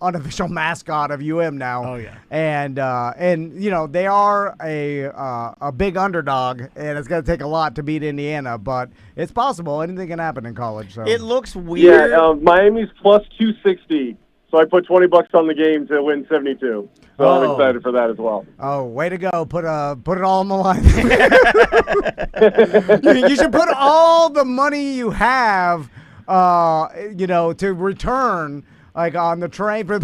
unofficial mascot of UM now. Oh yeah. And they are a big underdog, and it's going to take a lot to beat Indiana, but it's possible. Anything can happen in college. So it looks weird. Yeah, Miami's plus 260. So I put $20 on the game to win 72. So I'm excited for that as well. Oh, way to go! Put it all on the line. You should put all the money you have. To return, on the train for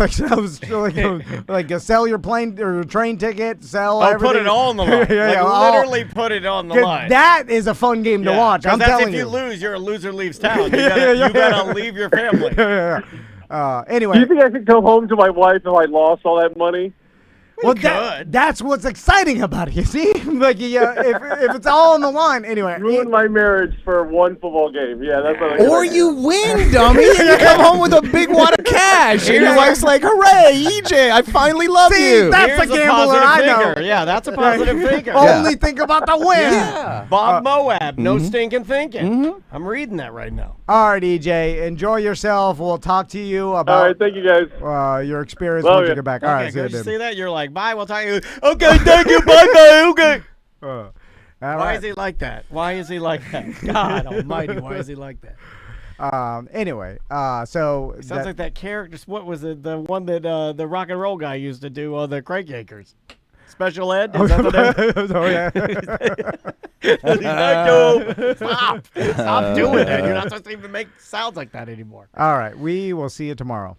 sell your plane or train ticket, sell everything. Put it all on the line. Literally put it on the line. That is a fun game to watch. I'm telling you. If you lose, you're a loser leaves town. You gotta leave your family. Anyway. Do you think I could come home to my wife if I lost all that money? Well, that's what's exciting about it. You see, like if it's all on the line. Anyway, Ruin my marriage for one football game. Yeah, that's what I'm Or you win, dummy, and you come home with a big wad of cash, and your wife's like, "Hooray, EJ! I finally love you." That's a gambler I know. Yeah, that's a positive thinker. Only think about the win. Yeah. Bob Moab, no stinking thinking. I'm reading that right now. All right, EJ, enjoy yourself. We'll talk to you about. All right, thank you guys. Your experience when you get back. All right, good to see that. You're like, bye. We'll talk to you. Okay, thank you. Bye, bye. Okay. Why is he like that? Why is he like that? God Almighty, why is he like that? Anyway, so it sounds like that character. What was it? The one that the rock and roll guy used to do on the Crank Yakers. Special Ed. Is that the name? Stop doing that. You're not supposed to even make sounds like that anymore. All right, we will see you tomorrow.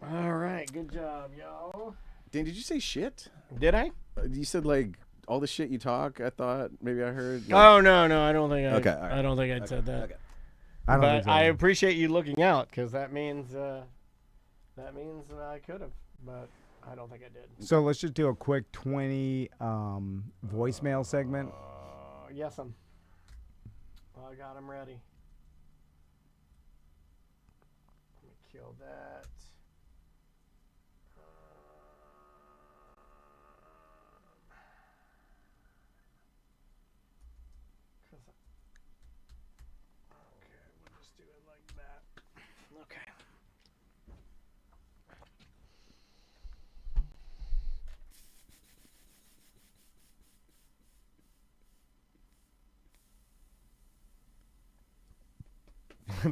All right, good job, y'all. Dan, did you say shit? Did I? You said like all the shit you talk. I thought maybe I heard. Like... Oh no, I don't think. Okay, I don't think I said that. Okay. I appreciate you looking out because that means I could have, but I don't think I did. So let's just do a quick 20 voicemail segment. Yes, I got them ready. Let me kill that.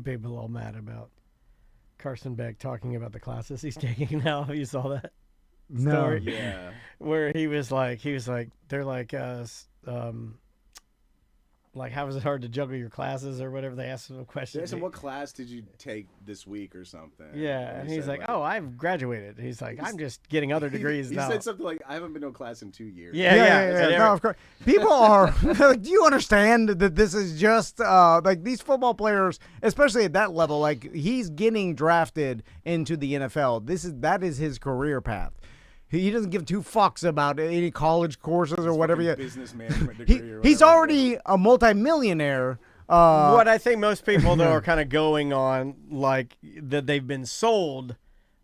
People all mad about Carson Beck talking about the classes he's taking now. You saw that story? No. Yeah. Where he was like, they're like, how is it hard to juggle your classes or whatever? They asked him a question. They asked him, what class did you take this week or something? Yeah, and he's like, oh, I've graduated. He's like, I'm just getting other degrees now. He said something like, I haven't been to a class in 2 years. Yeah. No, of course. People are, do you understand that this is just, like these football players, especially at that level, like he's getting drafted into the NFL. That is his career path. He doesn't give two fucks about any college courses or whatever. Business management degree he's already a multimillionaire. What I think most people, though, are kind of going on, like, that they've been sold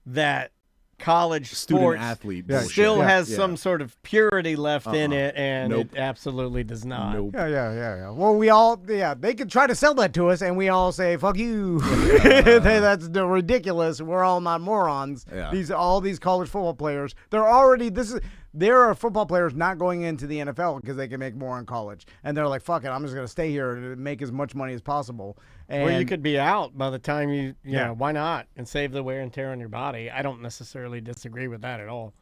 that college student athlete still has some sort of purity left in it, and it absolutely does not. Nope. Yeah. Well, they could try to sell that to us, and we all say, fuck you. That's ridiculous. We're all not morons. Yeah. All these college football players, there are football players not going into the NFL because they can make more in college. And they're like, fuck it, I'm just going to stay here and make as much money as possible. Or you could be out by the time you why not? And save the wear and tear on your body. I don't necessarily disagree with that at all.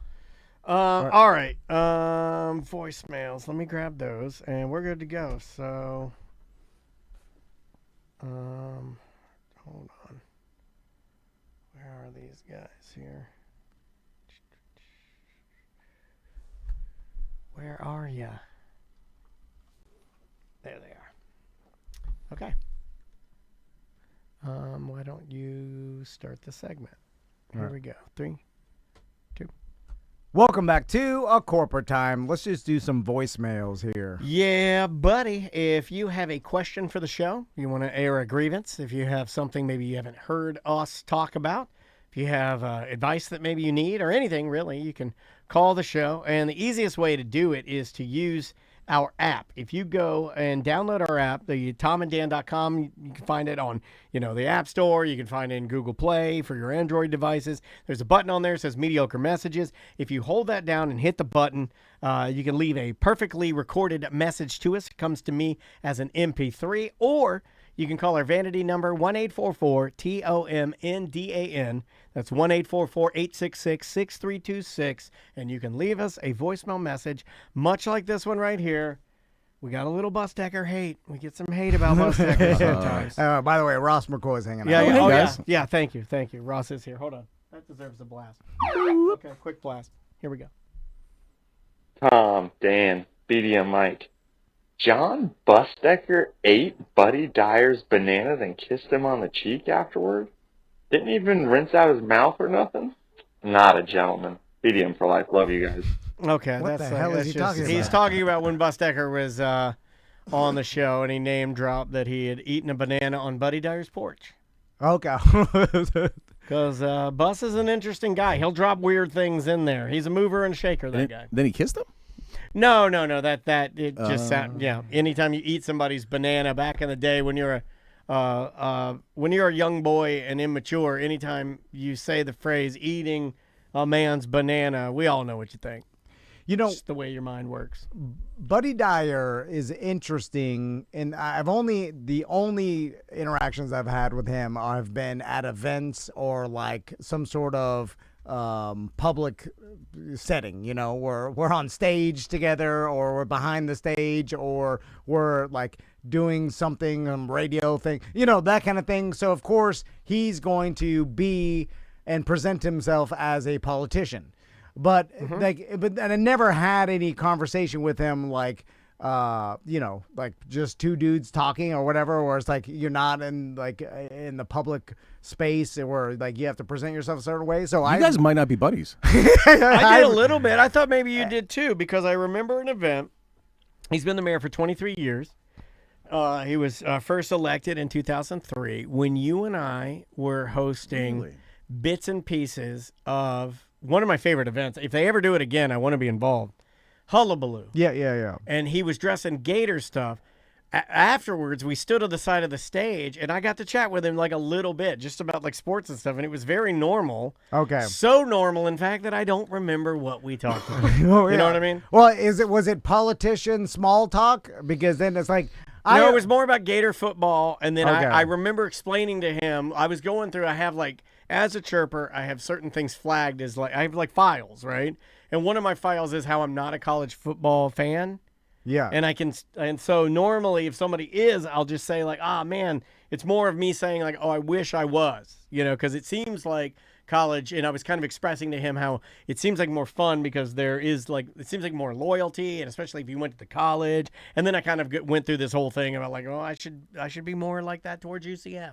All right. Voicemails. Let me grab those, and we're good to go. So, hold on. Where are these guys here? Where are ya? There they are. Okay. Why don't you start the segment? Here we go. 3, 2. Welcome back to A Corporate Time. Let's just do some voicemails here. Yeah, buddy. If you have a question for the show, you want to air a grievance, if you have something maybe you haven't heard us talk about, if you have advice that maybe you need or anything, really, you can call the show. And the easiest way to do it is to use our app. If you go and download our app, the tomanddan.com, you can find it on, the App Store. You can find it in Google Play for your Android devices. There's a button on there that says mediocre messages. If you hold that down and hit the button, you can leave a perfectly recorded message to us. It comes to me as an MP3, or you can call our vanity number, 1-844-TOMNDAN. That's 1-844-866-6326, and you can leave us a voicemail message, much like this one right here. We got a little Bus Decker hate. We get some hate about Bus Decker sometimes. By the way, Ross McCoy is hanging out. Yeah. Thank you. Ross is here. Hold on. That deserves a blast. Okay, quick blast. Here we go. Tom, Dan, BD, and Mike. John Busdecker ate Buddy Dyer's banana, then kissed him on the cheek afterward? Didn't even rinse out his mouth or nothing. Not a gentleman. BDM for life. Love you guys. Okay, What the hell is he talking about? He's talking about when Bustecker was on the show and he name dropped that he had eaten a banana on Buddy Dyer's porch. Okay. Because Bus is an interesting guy. He'll drop weird things in there. He's a mover and shaker, that guy. Then he kissed him? No. That it just sound, anytime you eat somebody's banana back in the day when you're a young boy and immature, anytime you say the phrase "eating a man's banana," we all know what you think. You know, just the way your mind works. Buddy Dyer is interesting, and the only interactions I've had with him have been at events or like some sort of public setting. You know, where we're on stage together, or we're behind the stage, or we're like doing something radio thing. You know, that kind of thing. So of course he's going to be and present himself as a politician. But and I never had any conversation with him like like just two dudes talking or whatever, where it's like you're not in the public space where like you have to present yourself a certain way. So you guys might not be buddies. I did a little bit. I thought maybe you did too, because I remember an event. He's been the mayor for 23 years. He was first elected in 2003 when you and I were hosting bits and pieces of one of my favorite events. If they ever do it again, I want to be involved. Hullabaloo. Yeah. And he was dressed in Gator stuff. Afterwards, we stood on the side of the stage, and I got to chat with him like a little bit, just about like sports and stuff, and it was very normal. Okay. So normal, in fact, that I don't remember what we talked about. You know what I mean? Well, was it politician small talk? Because then it's like... No, it was more about Gator football, and then I remember explaining to him, I was going through, I have like, as a chirper, I have certain things flagged as like, I have like files, right? And one of my files is how I'm not a college football fan. Yeah. And so normally if somebody is, I'll just say like, man, it's more of me saying like, I wish I was, because it seems like college, and I was kind of expressing to him how it seems like more fun because there is like, it seems like more loyalty, and especially if you went to college. And then I kind of went through this whole thing about like, I should be more like that towards UCF.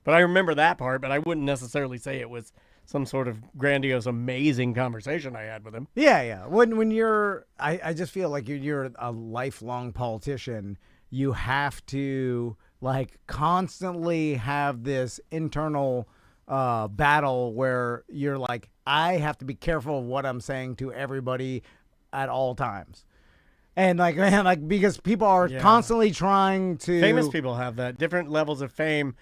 But I remember that part, but I wouldn't necessarily say it was some sort of grandiose, amazing conversation I had with him. Yeah. When you're, I just feel like you're a lifelong politician, you have to like constantly have this internal battle where you're like, I have to be careful of what I'm saying to everybody at all times. And like, man, like, because people are constantly trying to... Famous people have that. Different levels of fame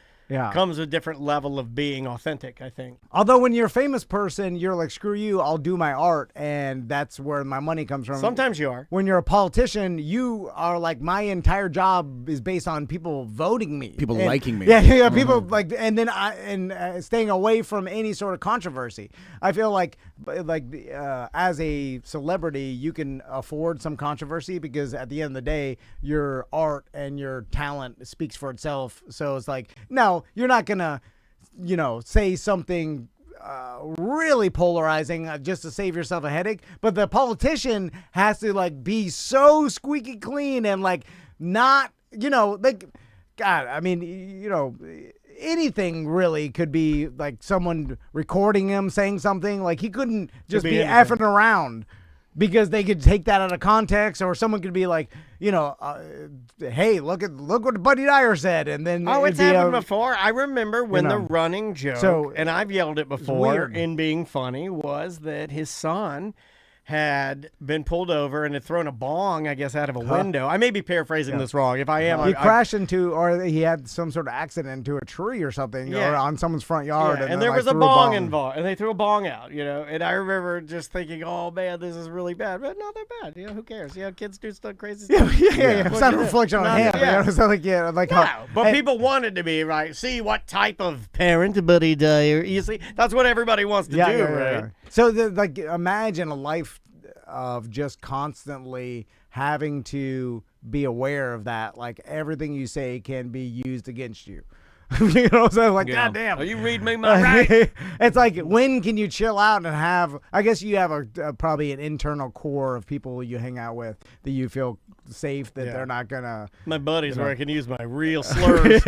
comes with a different level of being authentic, I think. Although when you're a famous person, you're like, screw you, I'll do my art, and that's where my money comes from. Sometimes you are. When you're a politician, you are like, my entire job is based on people voting me. People liking me. Yeah, people like, and then staying away from any sort of controversy. I feel like as a celebrity, you can afford some controversy because at the end of the day, your art and your talent speaks for itself. So it's like, no, you're not gonna, say something really polarizing just to save yourself a headache. But the politician has to like be so squeaky clean and like not, like, God, I mean, anything really could be like someone recording him saying something. Like he couldn't just be effing around because they could take that out of context, or someone could be like, hey, look what Buddy Dyer said, and then it's happened before. I remember when the running joke, and I've yelled it before in being funny, was that his son had been pulled over and had thrown a bong, I guess, out of a window. I may be paraphrasing this wrong. If I am, he crashed into, or he had some sort of accident into a tree or something, or on someone's front yard. And there was a bong involved, and they threw a bong out, And I remember just thinking, oh man, this is really bad, but not that bad. Who cares? Kids do stuff crazy stuff. Yeah. It's not a reflection on him. It's like, but people wanted to be right. See what type of parent Buddy Dyer. You see, that's what everybody wants to do, right? So, imagine a life of just constantly having to be aware of that. Like, everything you say can be used against you. So like, God damn. You read me my right. It's like, when can you chill out and have, I guess you have probably an internal core of people you hang out with that you feel safe that they're not gonna. My buddies where I can use my real slurs,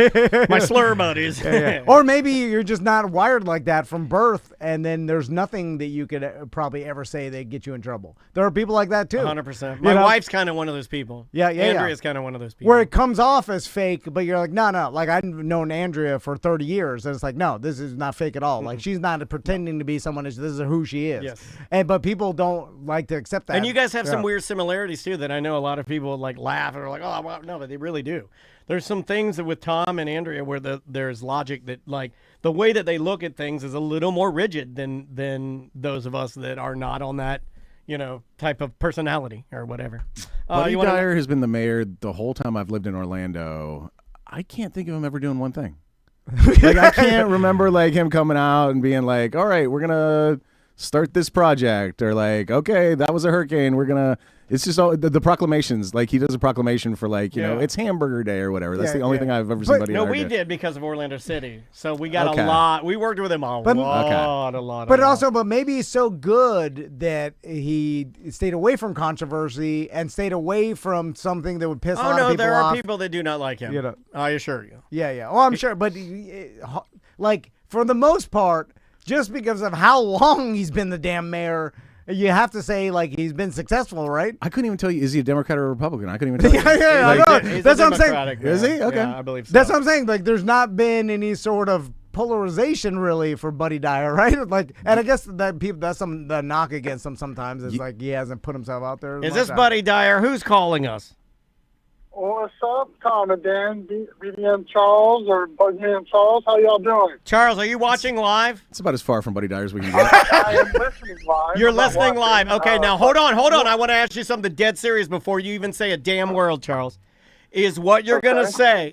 my slur buddies. Or maybe you're just not wired like that from birth, and then there's nothing that you could probably ever say that get you in trouble. There are people like that too. 100%. My wife's kind of one of those people. Yeah. Andrea's kind of one of those people. Where it comes off as fake, but you're like, no. Like I've known Andrea for 30 years, and it's like, no, this is not fake at all. Like she's not pretending to be someone. This is who she is. Yes. But people don't like to accept that. And you guys have some weird similarities too that I know a lot of people like laugh and are like, oh, well, no, but they really do. There's some things that with Tom and Andrea where there's logic that like the way that they look at things is a little more rigid than those of us that are not on that, type of personality or whatever. Buddy Dyer has been the mayor the whole time I've lived in Orlando. I can't think of him ever doing one thing. Like I can't remember like him coming out and being like, all right, we're gonna start this project, or like, okay, that was a hurricane, we're gonna. It's just all the proclamations. Like he does a proclamation for like it's Hamburger Day or whatever. That's the only thing I've ever seen. Buddy Dyer we did because of Orlando City. So we got a lot. We worked with him a lot. But maybe he's so good that he stayed away from controversy and stayed away from something that would piss a lot of people off. There are people that do not like him. I assure you. Yeah. Well, I'm sure, but like for the most part, just because of how long he's been the damn mayor. You have to say, like, he's been successful, right? I couldn't even tell you, is he a Democrat or a Republican? I couldn't even tell you. That's what I'm saying. Is he? Okay. Yeah, I believe so. That's what I'm saying. Like, there's not been any sort of polarization, really, for Buddy Dyer, right? Like, and I guess that's the knock against him sometimes. It's like he hasn't put himself out there. Is this Buddy Dyer? Who's calling us? What's up, Tom and Dan? BDM Charles or Bugman Charles? How y'all doing? Charles, are you watching live? It's about as far from Buddy Dyer as we can get. I am listening live. You're listening live. Okay, now hold on. I want to ask you something dead serious before you even say a damn word, Charles. Is what you're going to say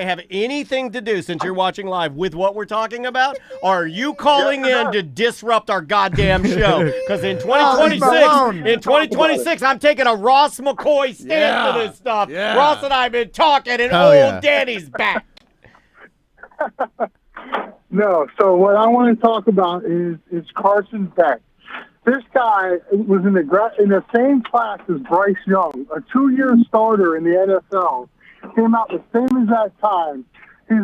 have anything to do, since you're watching live, with what we're talking about? Or are you calling in to disrupt our goddamn show? Because in 2026, I'm taking a Ross McCoy stand for this stuff. Yeah. Ross and I have been talking, and Danny's back. No, so what I want to talk about is Carson Beck. This guy was in the same class as Bryce Young, a 2-year starter in the NFL. Came out the same exact time. He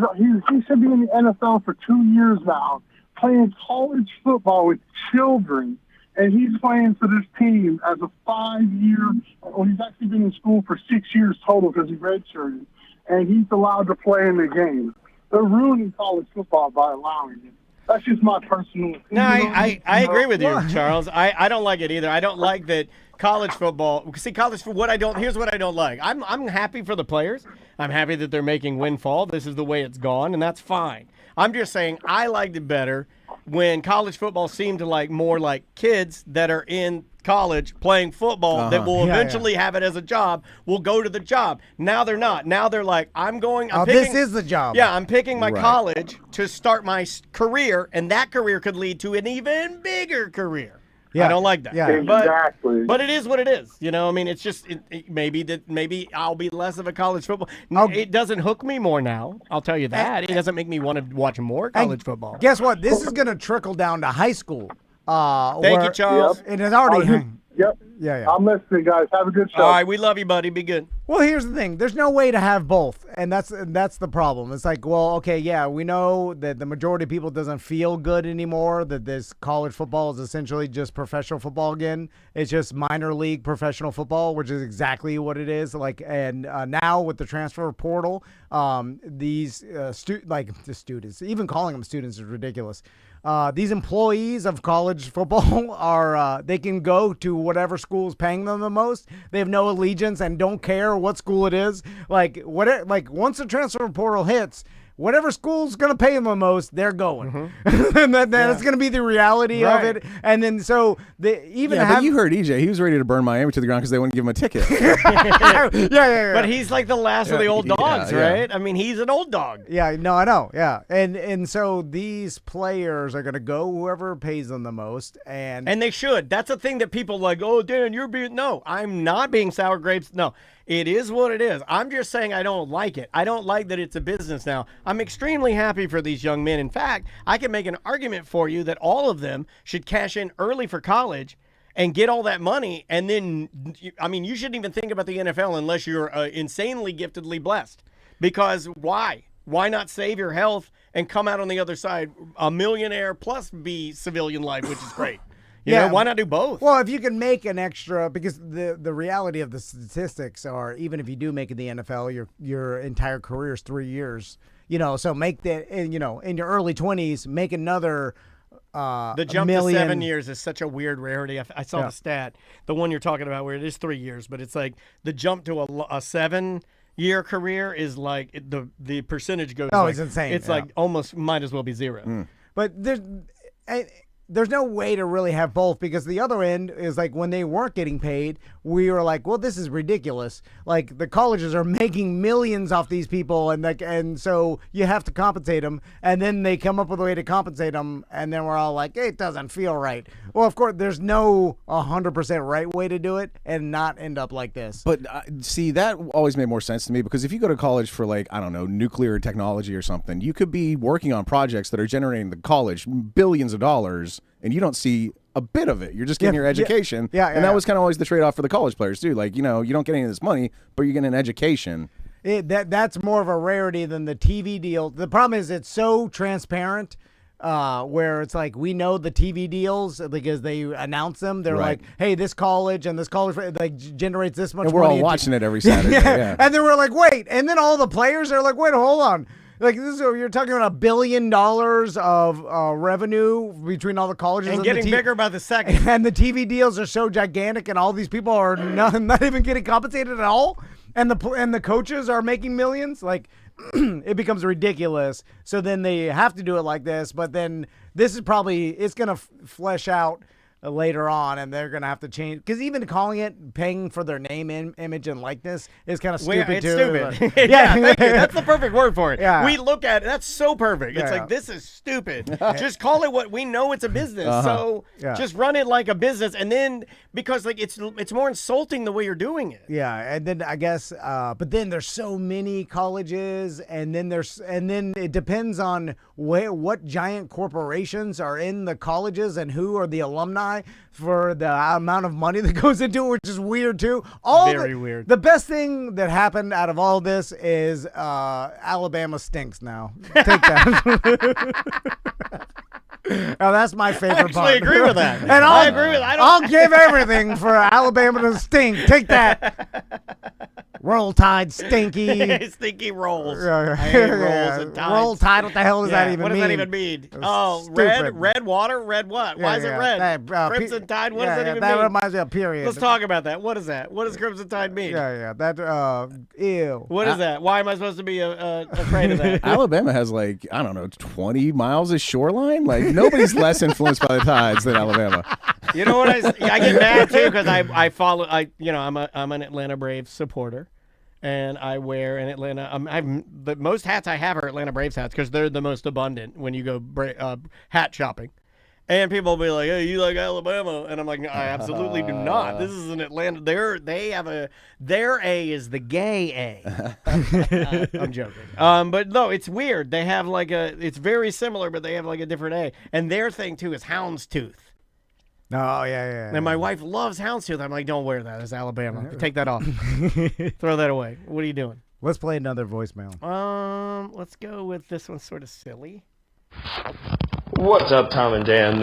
should be in the NFL for 2 years now, playing college football with children. And he's playing for this team as a 5-year. Well, he's actually been in school for 6 years total because he redshirted. And he's allowed to play in the game. They're ruining college football by allowing it. That's just my personal opinion. No, I agree with you, Charles. I don't like it either. I don't like that college football. See, college football. Here's what I don't like. I'm happy for the players. I'm happy that they're making windfall. This is the way it's gone, and that's fine. I'm just saying I liked it better when college football seemed to like more like kids that are in college playing football that will eventually have it as a job will go to the job. Now they're not. Now they're like, this is the job. Yeah, I'm picking my college to start my career, and that career could lead to an even bigger career. Yeah. I don't like that. Yeah, exactly. But it is what it is. I mean, it's just maybe I'll be less of a college football. It doesn't hook me more now. I'll tell you that. It doesn't make me want to watch more college football. Guess what? This is going to trickle down to high school. Thank you, Charles. It has already. Yep. Yeah. I'm listening, guys. Have a good show. All right, we love you, buddy. Be good. Well, here's the thing. There's no way to have both, and that's the problem. It's like, well, okay, yeah, we know that the majority of people doesn't feel good anymore, that this college football is essentially just professional football again. It's just minor league professional football, which is exactly what it is. Like, and now with the transfer portal, these students, even calling them students is ridiculous. These employees of college football are they can go to whatever school is paying them the most. They have no allegiance and don't care what school it is. Like once the transfer portal hits, whatever school's going to pay them the most, they're going. And that's going to be the reality of it. And then so but you heard EJ. He was ready to burn Miami to the ground because they wouldn't give him a ticket. Yeah. But he's like the last of the old dogs, right? I mean, he's an old dog. Yeah, no, I know. Yeah. And so these players are going to go whoever pays them the most. And they should. That's a thing that people like, oh, Dan, you're being... No, I'm not being sour grapes. No. It is what it is. I'm just saying I don't like it. I don't like that it's a business now. I'm extremely happy for these young men. In fact, I can make an argument for you that all of them should cash in early for college and get all that money, and then, I mean, you shouldn't even think about the NFL unless you're insanely giftedly blessed. Because why? Why not save your health and come out on the other side a millionaire plus be civilian life, which is great. You know, why not do both? Well, if you can make an extra, because the reality of the statistics are, even if you do make it in the NFL, your entire career is 3 years. You know, so make that, you know, in your early 20s, make another the jump to 7 years is such a weird rarity. I saw the stat, the one you're talking about where it is 3 years, but it's like the jump to a 7-year career is like the percentage goes. Oh, it's insane. It's like almost might as well be zero. But there's no way to really have both, because the other end is like when they weren't getting paid, we were like, well, this is ridiculous. Like the colleges are making millions off these people, and so you have to compensate them, and then they come up with a way to compensate them, and then we're all like, hey, it doesn't feel right. Well, of course, there's no 100% right way to do it and not end up like this. But see, that always made more sense to me, because if you go to college for, like, I don't know, nuclear technology or something, you could be working on projects that are generating the college billions of dollars, and you don't see a bit of it. You're just getting your education. And that was kind of always the trade-off for the college players too. Like, you know, you don't get any of this money, but you get an education. That's more of a rarity than the TV deal. The problem is it's so transparent, where it's like, we know the TV deals because they announce them. They're like, hey, this college and this college like generates this much money. And we're all watching it every Saturday. And then we're like, wait. And then all the players are like, wait, hold on. Like, this is, you're talking about $1 billion of revenue between all the colleges and getting bigger by the second. And the TV deals are so gigantic, and all these people are not even getting compensated at all. And the coaches are making millions. Like, it becomes ridiculous. So then they have to do it like this. But then this is probably, it's going to flesh out later on, and they're going to have to change, because even calling it paying for their name, image, and likeness is kind of stupid too. Stupid. Thank you. That's the perfect word for it. We look at it. That's so perfect. It's like, this is stupid. Just call it what we know. It's a business. So just run it like a business, and then, because like it's more insulting the way you're doing it. And then I guess, but then there's so many colleges, and then it depends on what giant corporations are in the colleges and who are the alumni for the amount of money that goes into it, which is weird too. Very weird. The best thing that happened out of all this is Alabama stinks now. Take that. Oh, that's my favorite part. I agree with that. And I agree with that. I'll give everything for Alabama to stink. Take that. Roll Tide, stinky. Stinky rolls. I hate rolls and tides. Roll Tide, what the hell does that even mean? What does that even mean? Oh, red water? Red what? Why is it red? Crimson Tide? What does that even mean? That reminds me of period. Let's talk about that. What is that? What does Crimson Tide mean? That, ew. What is that? Why am I supposed to be afraid of that? Alabama has, like, I don't know, 20 miles of shoreline? Like, nobody's less influenced by the tides than Alabama. You know what? I get mad too, because I follow. I'm an Atlanta Braves supporter, and I wear an Atlanta. The most hats I have are Atlanta Braves hats, because they're the most abundant when you go hat shopping. And people will be like, "Hey, you like Alabama?" And I'm like, "No, I absolutely do not. This is an Atlanta. Their A is the gay A." I'm joking. But no, it's weird. They have it's very similar, but they have like a different A. And their thing too is houndstooth. Oh, yeah. And my wife loves houndstooth. I'm like, don't wear that. It's Alabama. Take that off. Throw that away. What are you doing? Let's play another voicemail. Let's go with this one. Sort of silly. What's up, Tom and Dan?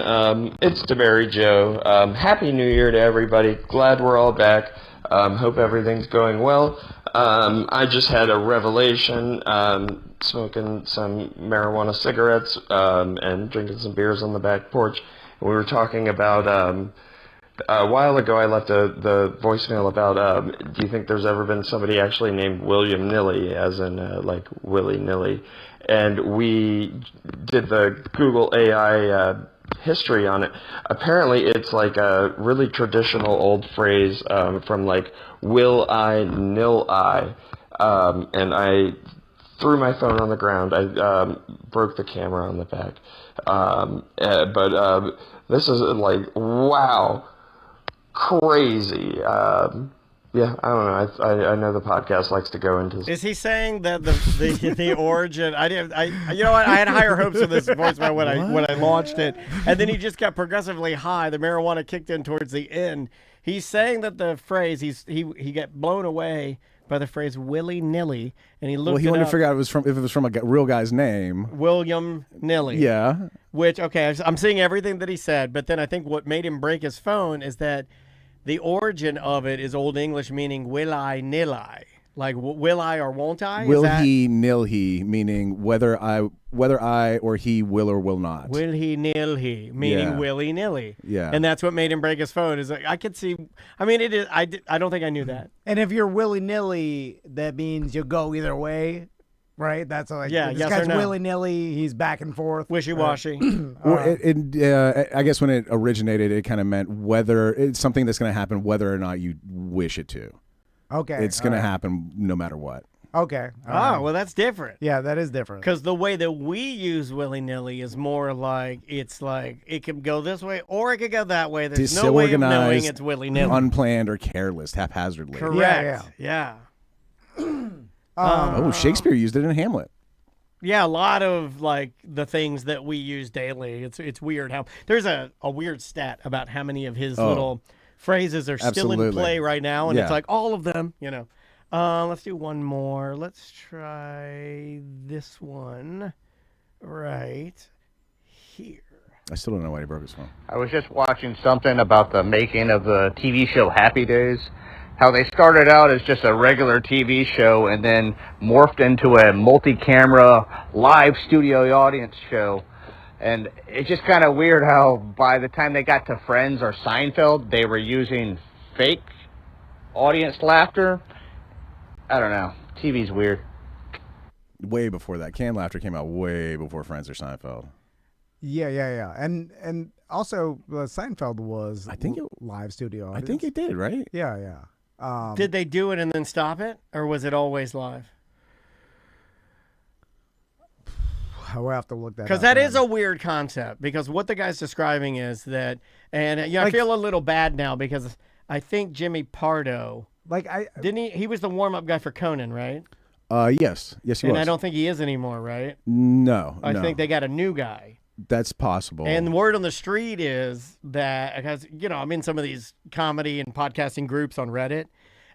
It's DeBerry Joe. Happy New Year to everybody. Glad we're all back. Hope everything's going well. I just had a revelation, smoking some marijuana cigarettes and drinking some beers on the back porch. We were talking about, a while ago I left the voicemail about, do you think there's ever been somebody actually named William Nilly, as in like willy-nilly? And we did the Google AI history on it. Apparently it's like a really traditional old phrase from like will I, nil I. And I threw my phone on the ground. I broke the camera on the back. But this is like, wow, crazy. Yeah, I don't know. I know the podcast likes to go into. Is he saying that the origin? You know what? I had higher hopes for this voicemail when I launched it, and then he just got progressively high. The marijuana kicked in towards the end. He's saying that the phrase he got blown away by the phrase willy nilly, and he looked. Well, he wanted to figure out if it was from a real guy's name, William Nilly. Yeah. Which I'm seeing everything that he said, but then I think what made him break his phone is that the origin of it is Old English meaning will I nil I, like will I or won't I? Will he nil he, meaning whether I or he will or will not. Will he nil he, meaning willy nilly. Yeah. And that's what made him break his phone. Is like I could see. I mean, it is. I don't think I knew that. And if you're willy nilly, that means you'll go either way. Right, that's like this guy's willy nilly. He's back and forth, wishy washy. I guess when it originated, it kind of meant whether it's something that's going to happen, whether or not you wish it to. Okay, it's going to happen no matter what. Okay. Well, that's different. Yeah, that is different. Because the way that we use willy nilly is more like it's like it could go this way or it could go that way. There's no way of knowing it's willy nilly, unplanned or careless, haphazardly. Correct. Yeah. Shakespeare used it in Hamlet. Yeah, a lot of like the things that we use daily. It's weird how there's a weird stat about how many of his little phrases are still in play right now, and it's like all of them. You know, let's do one more. Let's try this one right here. I still don't know why he broke his phone. I was just watching something about the making of the TV show Happy Days. How they started out as just a regular TV show and then morphed into a multi-camera live studio audience show. And it's just kind of weird how by the time they got to Friends or Seinfeld, they were using fake audience laughter. I don't know. TV's weird. Way before that. Canned laughter came out way before Friends or Seinfeld. Yeah. And also, Seinfeld was live studio audience. I think it did, right? Yeah. Did they do it and then stop it, or was it always live? We'll have to look that up. Because that is a weird concept, because what the guy's describing is that, and I feel a little bad now because I think Jimmy Pardo, he was the warm-up guy for Conan, right? Yes, he was. And I don't think he is anymore, right? No. I think they got a new guy. That's possible. And the word on the street is that, because, I'm in some of these comedy and podcasting groups on Reddit.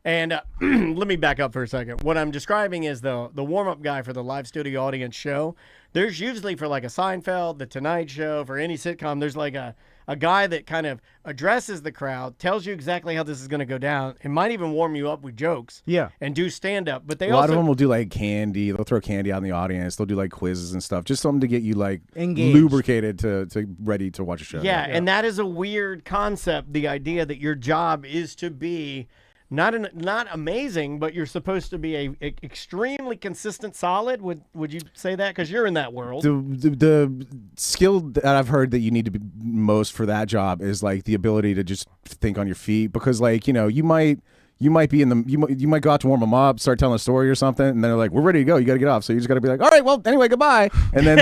And let me back up for a second. What I'm describing is the warm-up guy for the live studio audience show. There's usually for like a Seinfeld, The Tonight Show, for any sitcom, there's like a guy that kind of addresses the crowd, tells you exactly how this is going to go down. It might even warm you up with jokes. Yeah. And do stand-up. But a lot of them will do like candy. They'll throw candy out in the audience. They'll do like quizzes and stuff. Just something to get you like engaged, lubricated to ready to watch a show. Yeah, and that is a weird concept, the idea that your job is to be not amazing, but you're supposed to be a extremely consistent, solid. Would you say that? Because you're in that world. The skill that I've heard that you need to be most for that job is like the ability to just think on your feet. Because like you might be you might go out to warm them up, start telling a story or something, and then they're like, "We're ready to go. You got to get off." So you just got to be like, "All right, well, anyway, goodbye." And then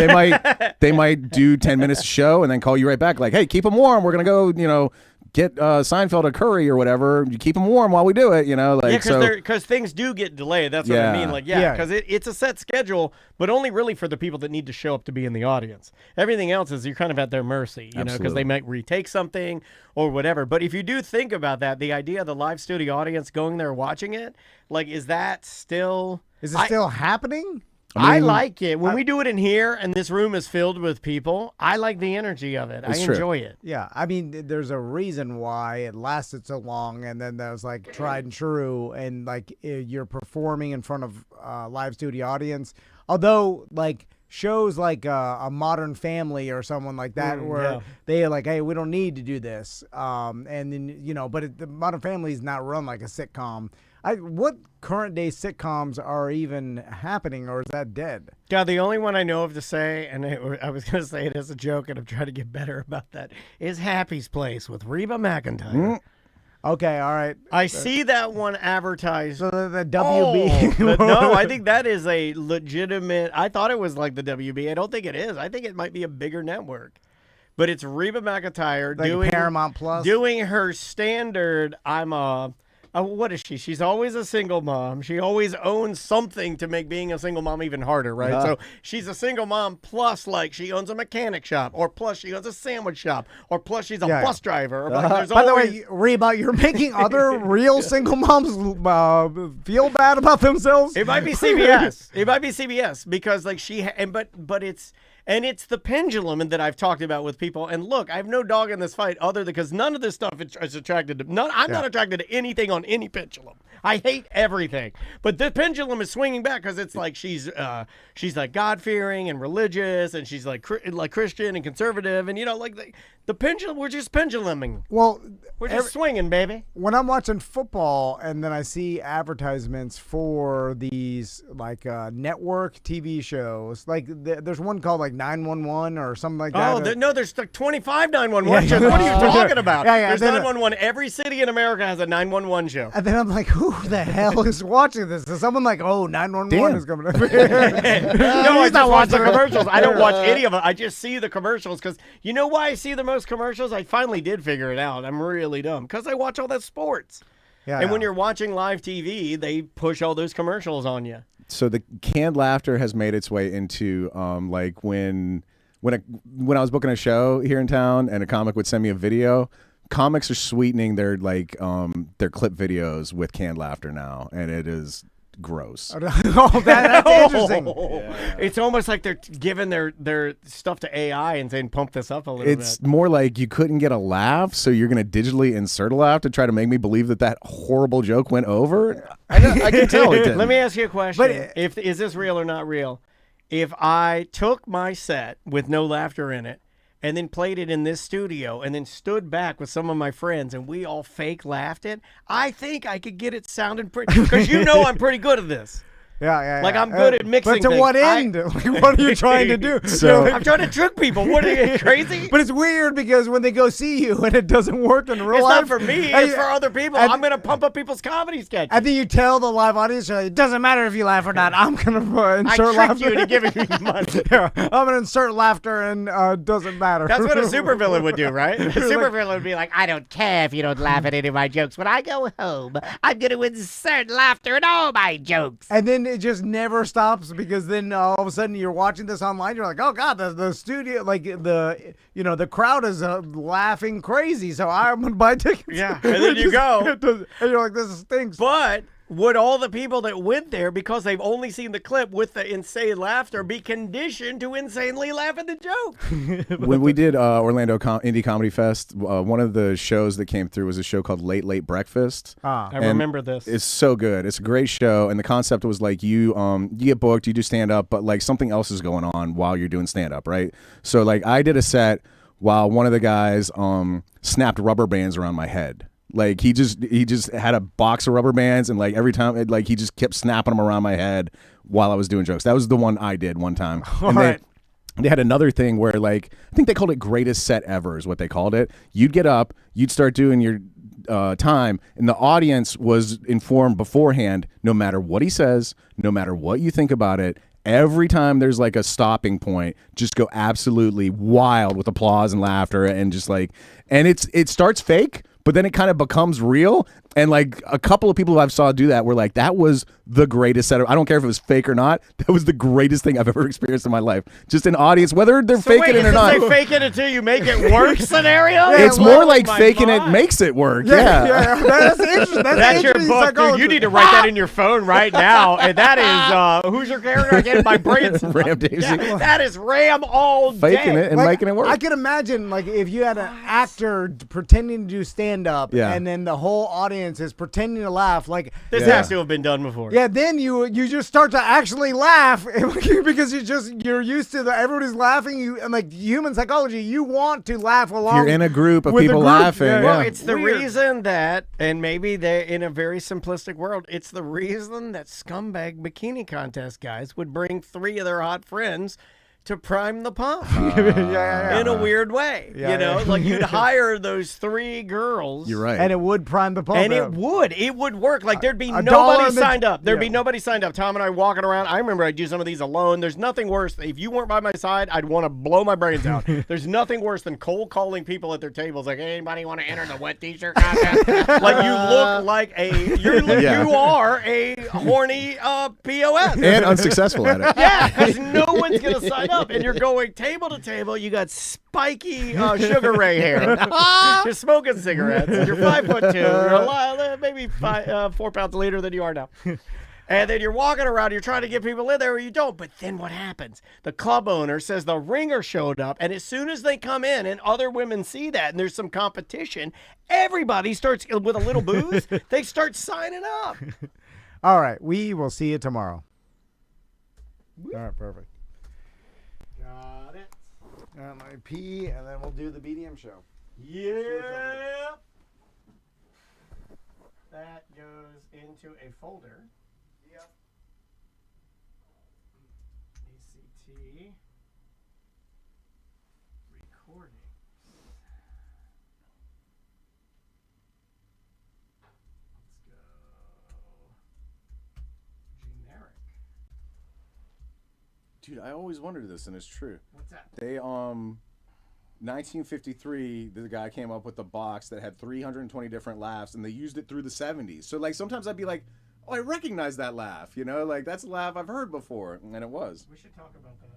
they might do 10 minutes of show and then call you right back like, "Hey, keep them warm. We're gonna go, get Seinfeld a curry or whatever. You keep them warm while we do it, because things do get delayed. That's what I mean. Because it's a set schedule, but only really for the people that need to show up to be in the audience. Everything else is you're kind of at their mercy, because they might retake something or whatever. But if you do think about that, the idea of the live studio audience going there watching it, is that still... Is it still happening? I like it. When we do it in here and this room is filled with people, I like the energy of it. I enjoy it. Yeah. I mean, there's a reason why it lasted so long, and then that was like tried and true, and like you're performing in front of a live studio audience. Although like shows like a Modern Family or someone like that where they are like, hey, we don't need to do this. And then, but the Modern Family is not run like a sitcom. What current day sitcoms are even happening, or is that dead? God, the only one I know of to say, and I was going to say it as a joke, and I'm trying to get better about that, is Happy's Place with Reba McEntire. Okay, all right. I see that one advertised. So the WB. No, I think that is a legitimate. I thought it was like the WB. I don't think it is. I think it might be a bigger network. But it's Reba McEntire like doing Paramount Plus, doing her standard. I'm a What is she? She's always a single mom. She always owns something to make being a single mom even harder, right? So she's a single mom plus, like, she owns a mechanic shop, or plus she owns a sandwich shop, or plus she's a bus driver. Or like, by the way, Reba, you're making other real single moms feel bad about themselves. It might be CBS. It might be CBS because, like, but it's the pendulum that I've talked about with people. And look, I have no dog in this fight other than because none of this stuff is attracted to. I'm not attracted to anything on any pendulum. I hate everything. But the pendulum is swinging back because it's like she's like God-fearing and religious, and she's like Christian and conservative, and like the pendulum. We're just penduluming. Well, we're just swinging, baby. When I'm watching football and then I see advertisements for these like network TV shows, like there's one called like 911 or something like that. Oh, no, there's like 25 911 shows. What are you talking about? There's 911. Every city in America has a 911 show. And then I'm like, who the hell is watching this? Is someone like, 911 is coming up? No, I just watch the commercials. I don't watch any of it. I just see the commercials because you know why I see the most commercials? I finally did figure it out. I'm really dumb because I watch all that sports. And when you're watching live TV, they push all those commercials on you. So the canned laughter has made its way into like when I was booking a show here in town and a comic would send me a video. Comics are sweetening their their clip videos with canned laughter now, and it is gross. That's interesting. It's almost like they're giving their stuff to AI and saying, pump this up a little bit. It's more like you couldn't get a laugh, so you're going to digitally insert a laugh to try to make me believe that horrible joke went over. I can tell it did. Let me ask you a question. Is this real or not real? If I took my set with no laughter in it and then played it in this studio and then stood back with some of my friends and we all fake laughed it, I think I could get it sounding pretty, because I'm pretty good at this. Like I'm good at mixing But to things. what end? What are you trying to do? So I'm trying to trick people. What are you, crazy? But it's weird because when they go see you and it doesn't work in real life. It's not for me. It's for other people. I'm going to pump up people's comedy sketches. I think you tell the live audience, it doesn't matter if you laugh or not. I'm going to insert laughter. I tricked you into giving me money. I'm going to insert laughter and doesn't matter. That's what a supervillain would do, right? A supervillain would be like, I don't care if you don't laugh at any of my jokes. When I go home, I'm going to insert laughter in all my jokes. And then it just never stops, because then all of a sudden you're watching this online, you're like, oh god, the studio, like the crowd is laughing crazy, so I'm gonna buy tickets. Yeah, and then you go and you're like, this stinks. But would all the people that went there, because they've only seen the clip with the insane laughter, be conditioned to insanely laugh at the joke? When we did Orlando Indie Comedy Fest, one of the shows that came through was a show called Late Late Breakfast. I remember this. It's so good. It's a great show, and the concept was like you get booked, you do stand up, but like something else is going on while you're doing stand up, right? So like I did a set while one of the guys snapped rubber bands around my head. Like he just had a box of rubber bands, and like every time he just kept snapping them around my head while I was doing jokes. That was the one I did one time. And they had another thing where I think they called it greatest set ever is what they called it. You'd get up, you'd start doing your time, and the audience was informed beforehand, no matter what he says, no matter what you think about it, every time there's like a stopping point, just go absolutely wild with applause and laughter, and just and it starts fake, but then it kind of becomes real. And like a couple of people I saw do that were like, that was the greatest set. I don't care if it was fake or not. That was the greatest thing I've ever experienced in my life. Just an audience, whether they're faking it or not. They fake it until you make it work scenario? It's more like faking it makes it work. Yeah. That's interesting. That's your book, dude. You need to write that in your phone right now. And that is, who's your character again? My brain's Ram Daisy. Yeah, that is Ram all day. Faking it and making it work. I can imagine if you had an actor pretending to do stand up, and then the whole audience is pretending to laugh. This has to have been done before. Yeah, then you just start to actually laugh because you're used to everybody's laughing. And human psychology, you want to laugh along. You're in a group of people laughing. Yeah. Well, it's the reason that, and maybe they're in a very simplistic world, it's the reason that scumbag bikini contest guys would bring 3 of their hot friends to prime the pump in a weird way. You know, like you'd hire those 3 girls. You're right. And it would prime the pump. And it would work. Like there'd be nobody signed up. There'd be nobody signed up. Tom and I walking around. I remember I'd do some of these alone. There's nothing worse. If you weren't by my side, I'd want to blow my brains out. There's nothing worse than cold calling people at their tables. Like, hey, anybody want to enter the wet t-shirt contest? Like you look like you are a horny POS. And unsuccessful at it. Yeah, because no one's going to sign up. And you're going table to table. You got spiky Sugar Ray hair. You're smoking cigarettes. You're 5'2". You're a lot, maybe 4 pounds lighter than you are now. And then you're walking around, you're trying to get people in there, or you don't. But then what happens? The club owner says the ringer showed up, and as soon as they come in and other women see that and there's some competition, everybody starts, with a little booze, they start signing up. All right. We will see you tomorrow. All right. Perfect. Got it. Got my pee, and then we'll do the BDM show. Yep. That goes into a folder. Yep. ACT. Recordings. Let's go. Generic. Dude, I always wondered this, and it's true. What's that? They 1953, the guy came up with a box that had 320 different laughs, and they used it through the 70s. So like sometimes I'd be like, oh, I recognize that laugh, you know, like that's a laugh I've heard before, and it was. We should talk about that.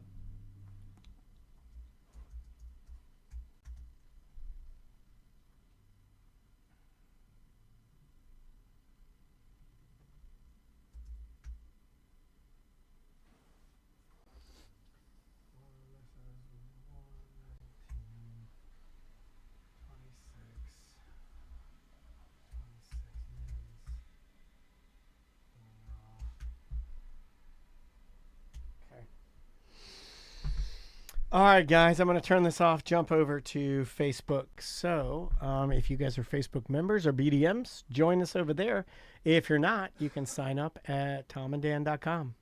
All right, guys, I'm going to turn this off, jump over to Facebook. So if you guys are Facebook members or BDMs, join us over there. If you're not, you can sign up at tomanddan.com.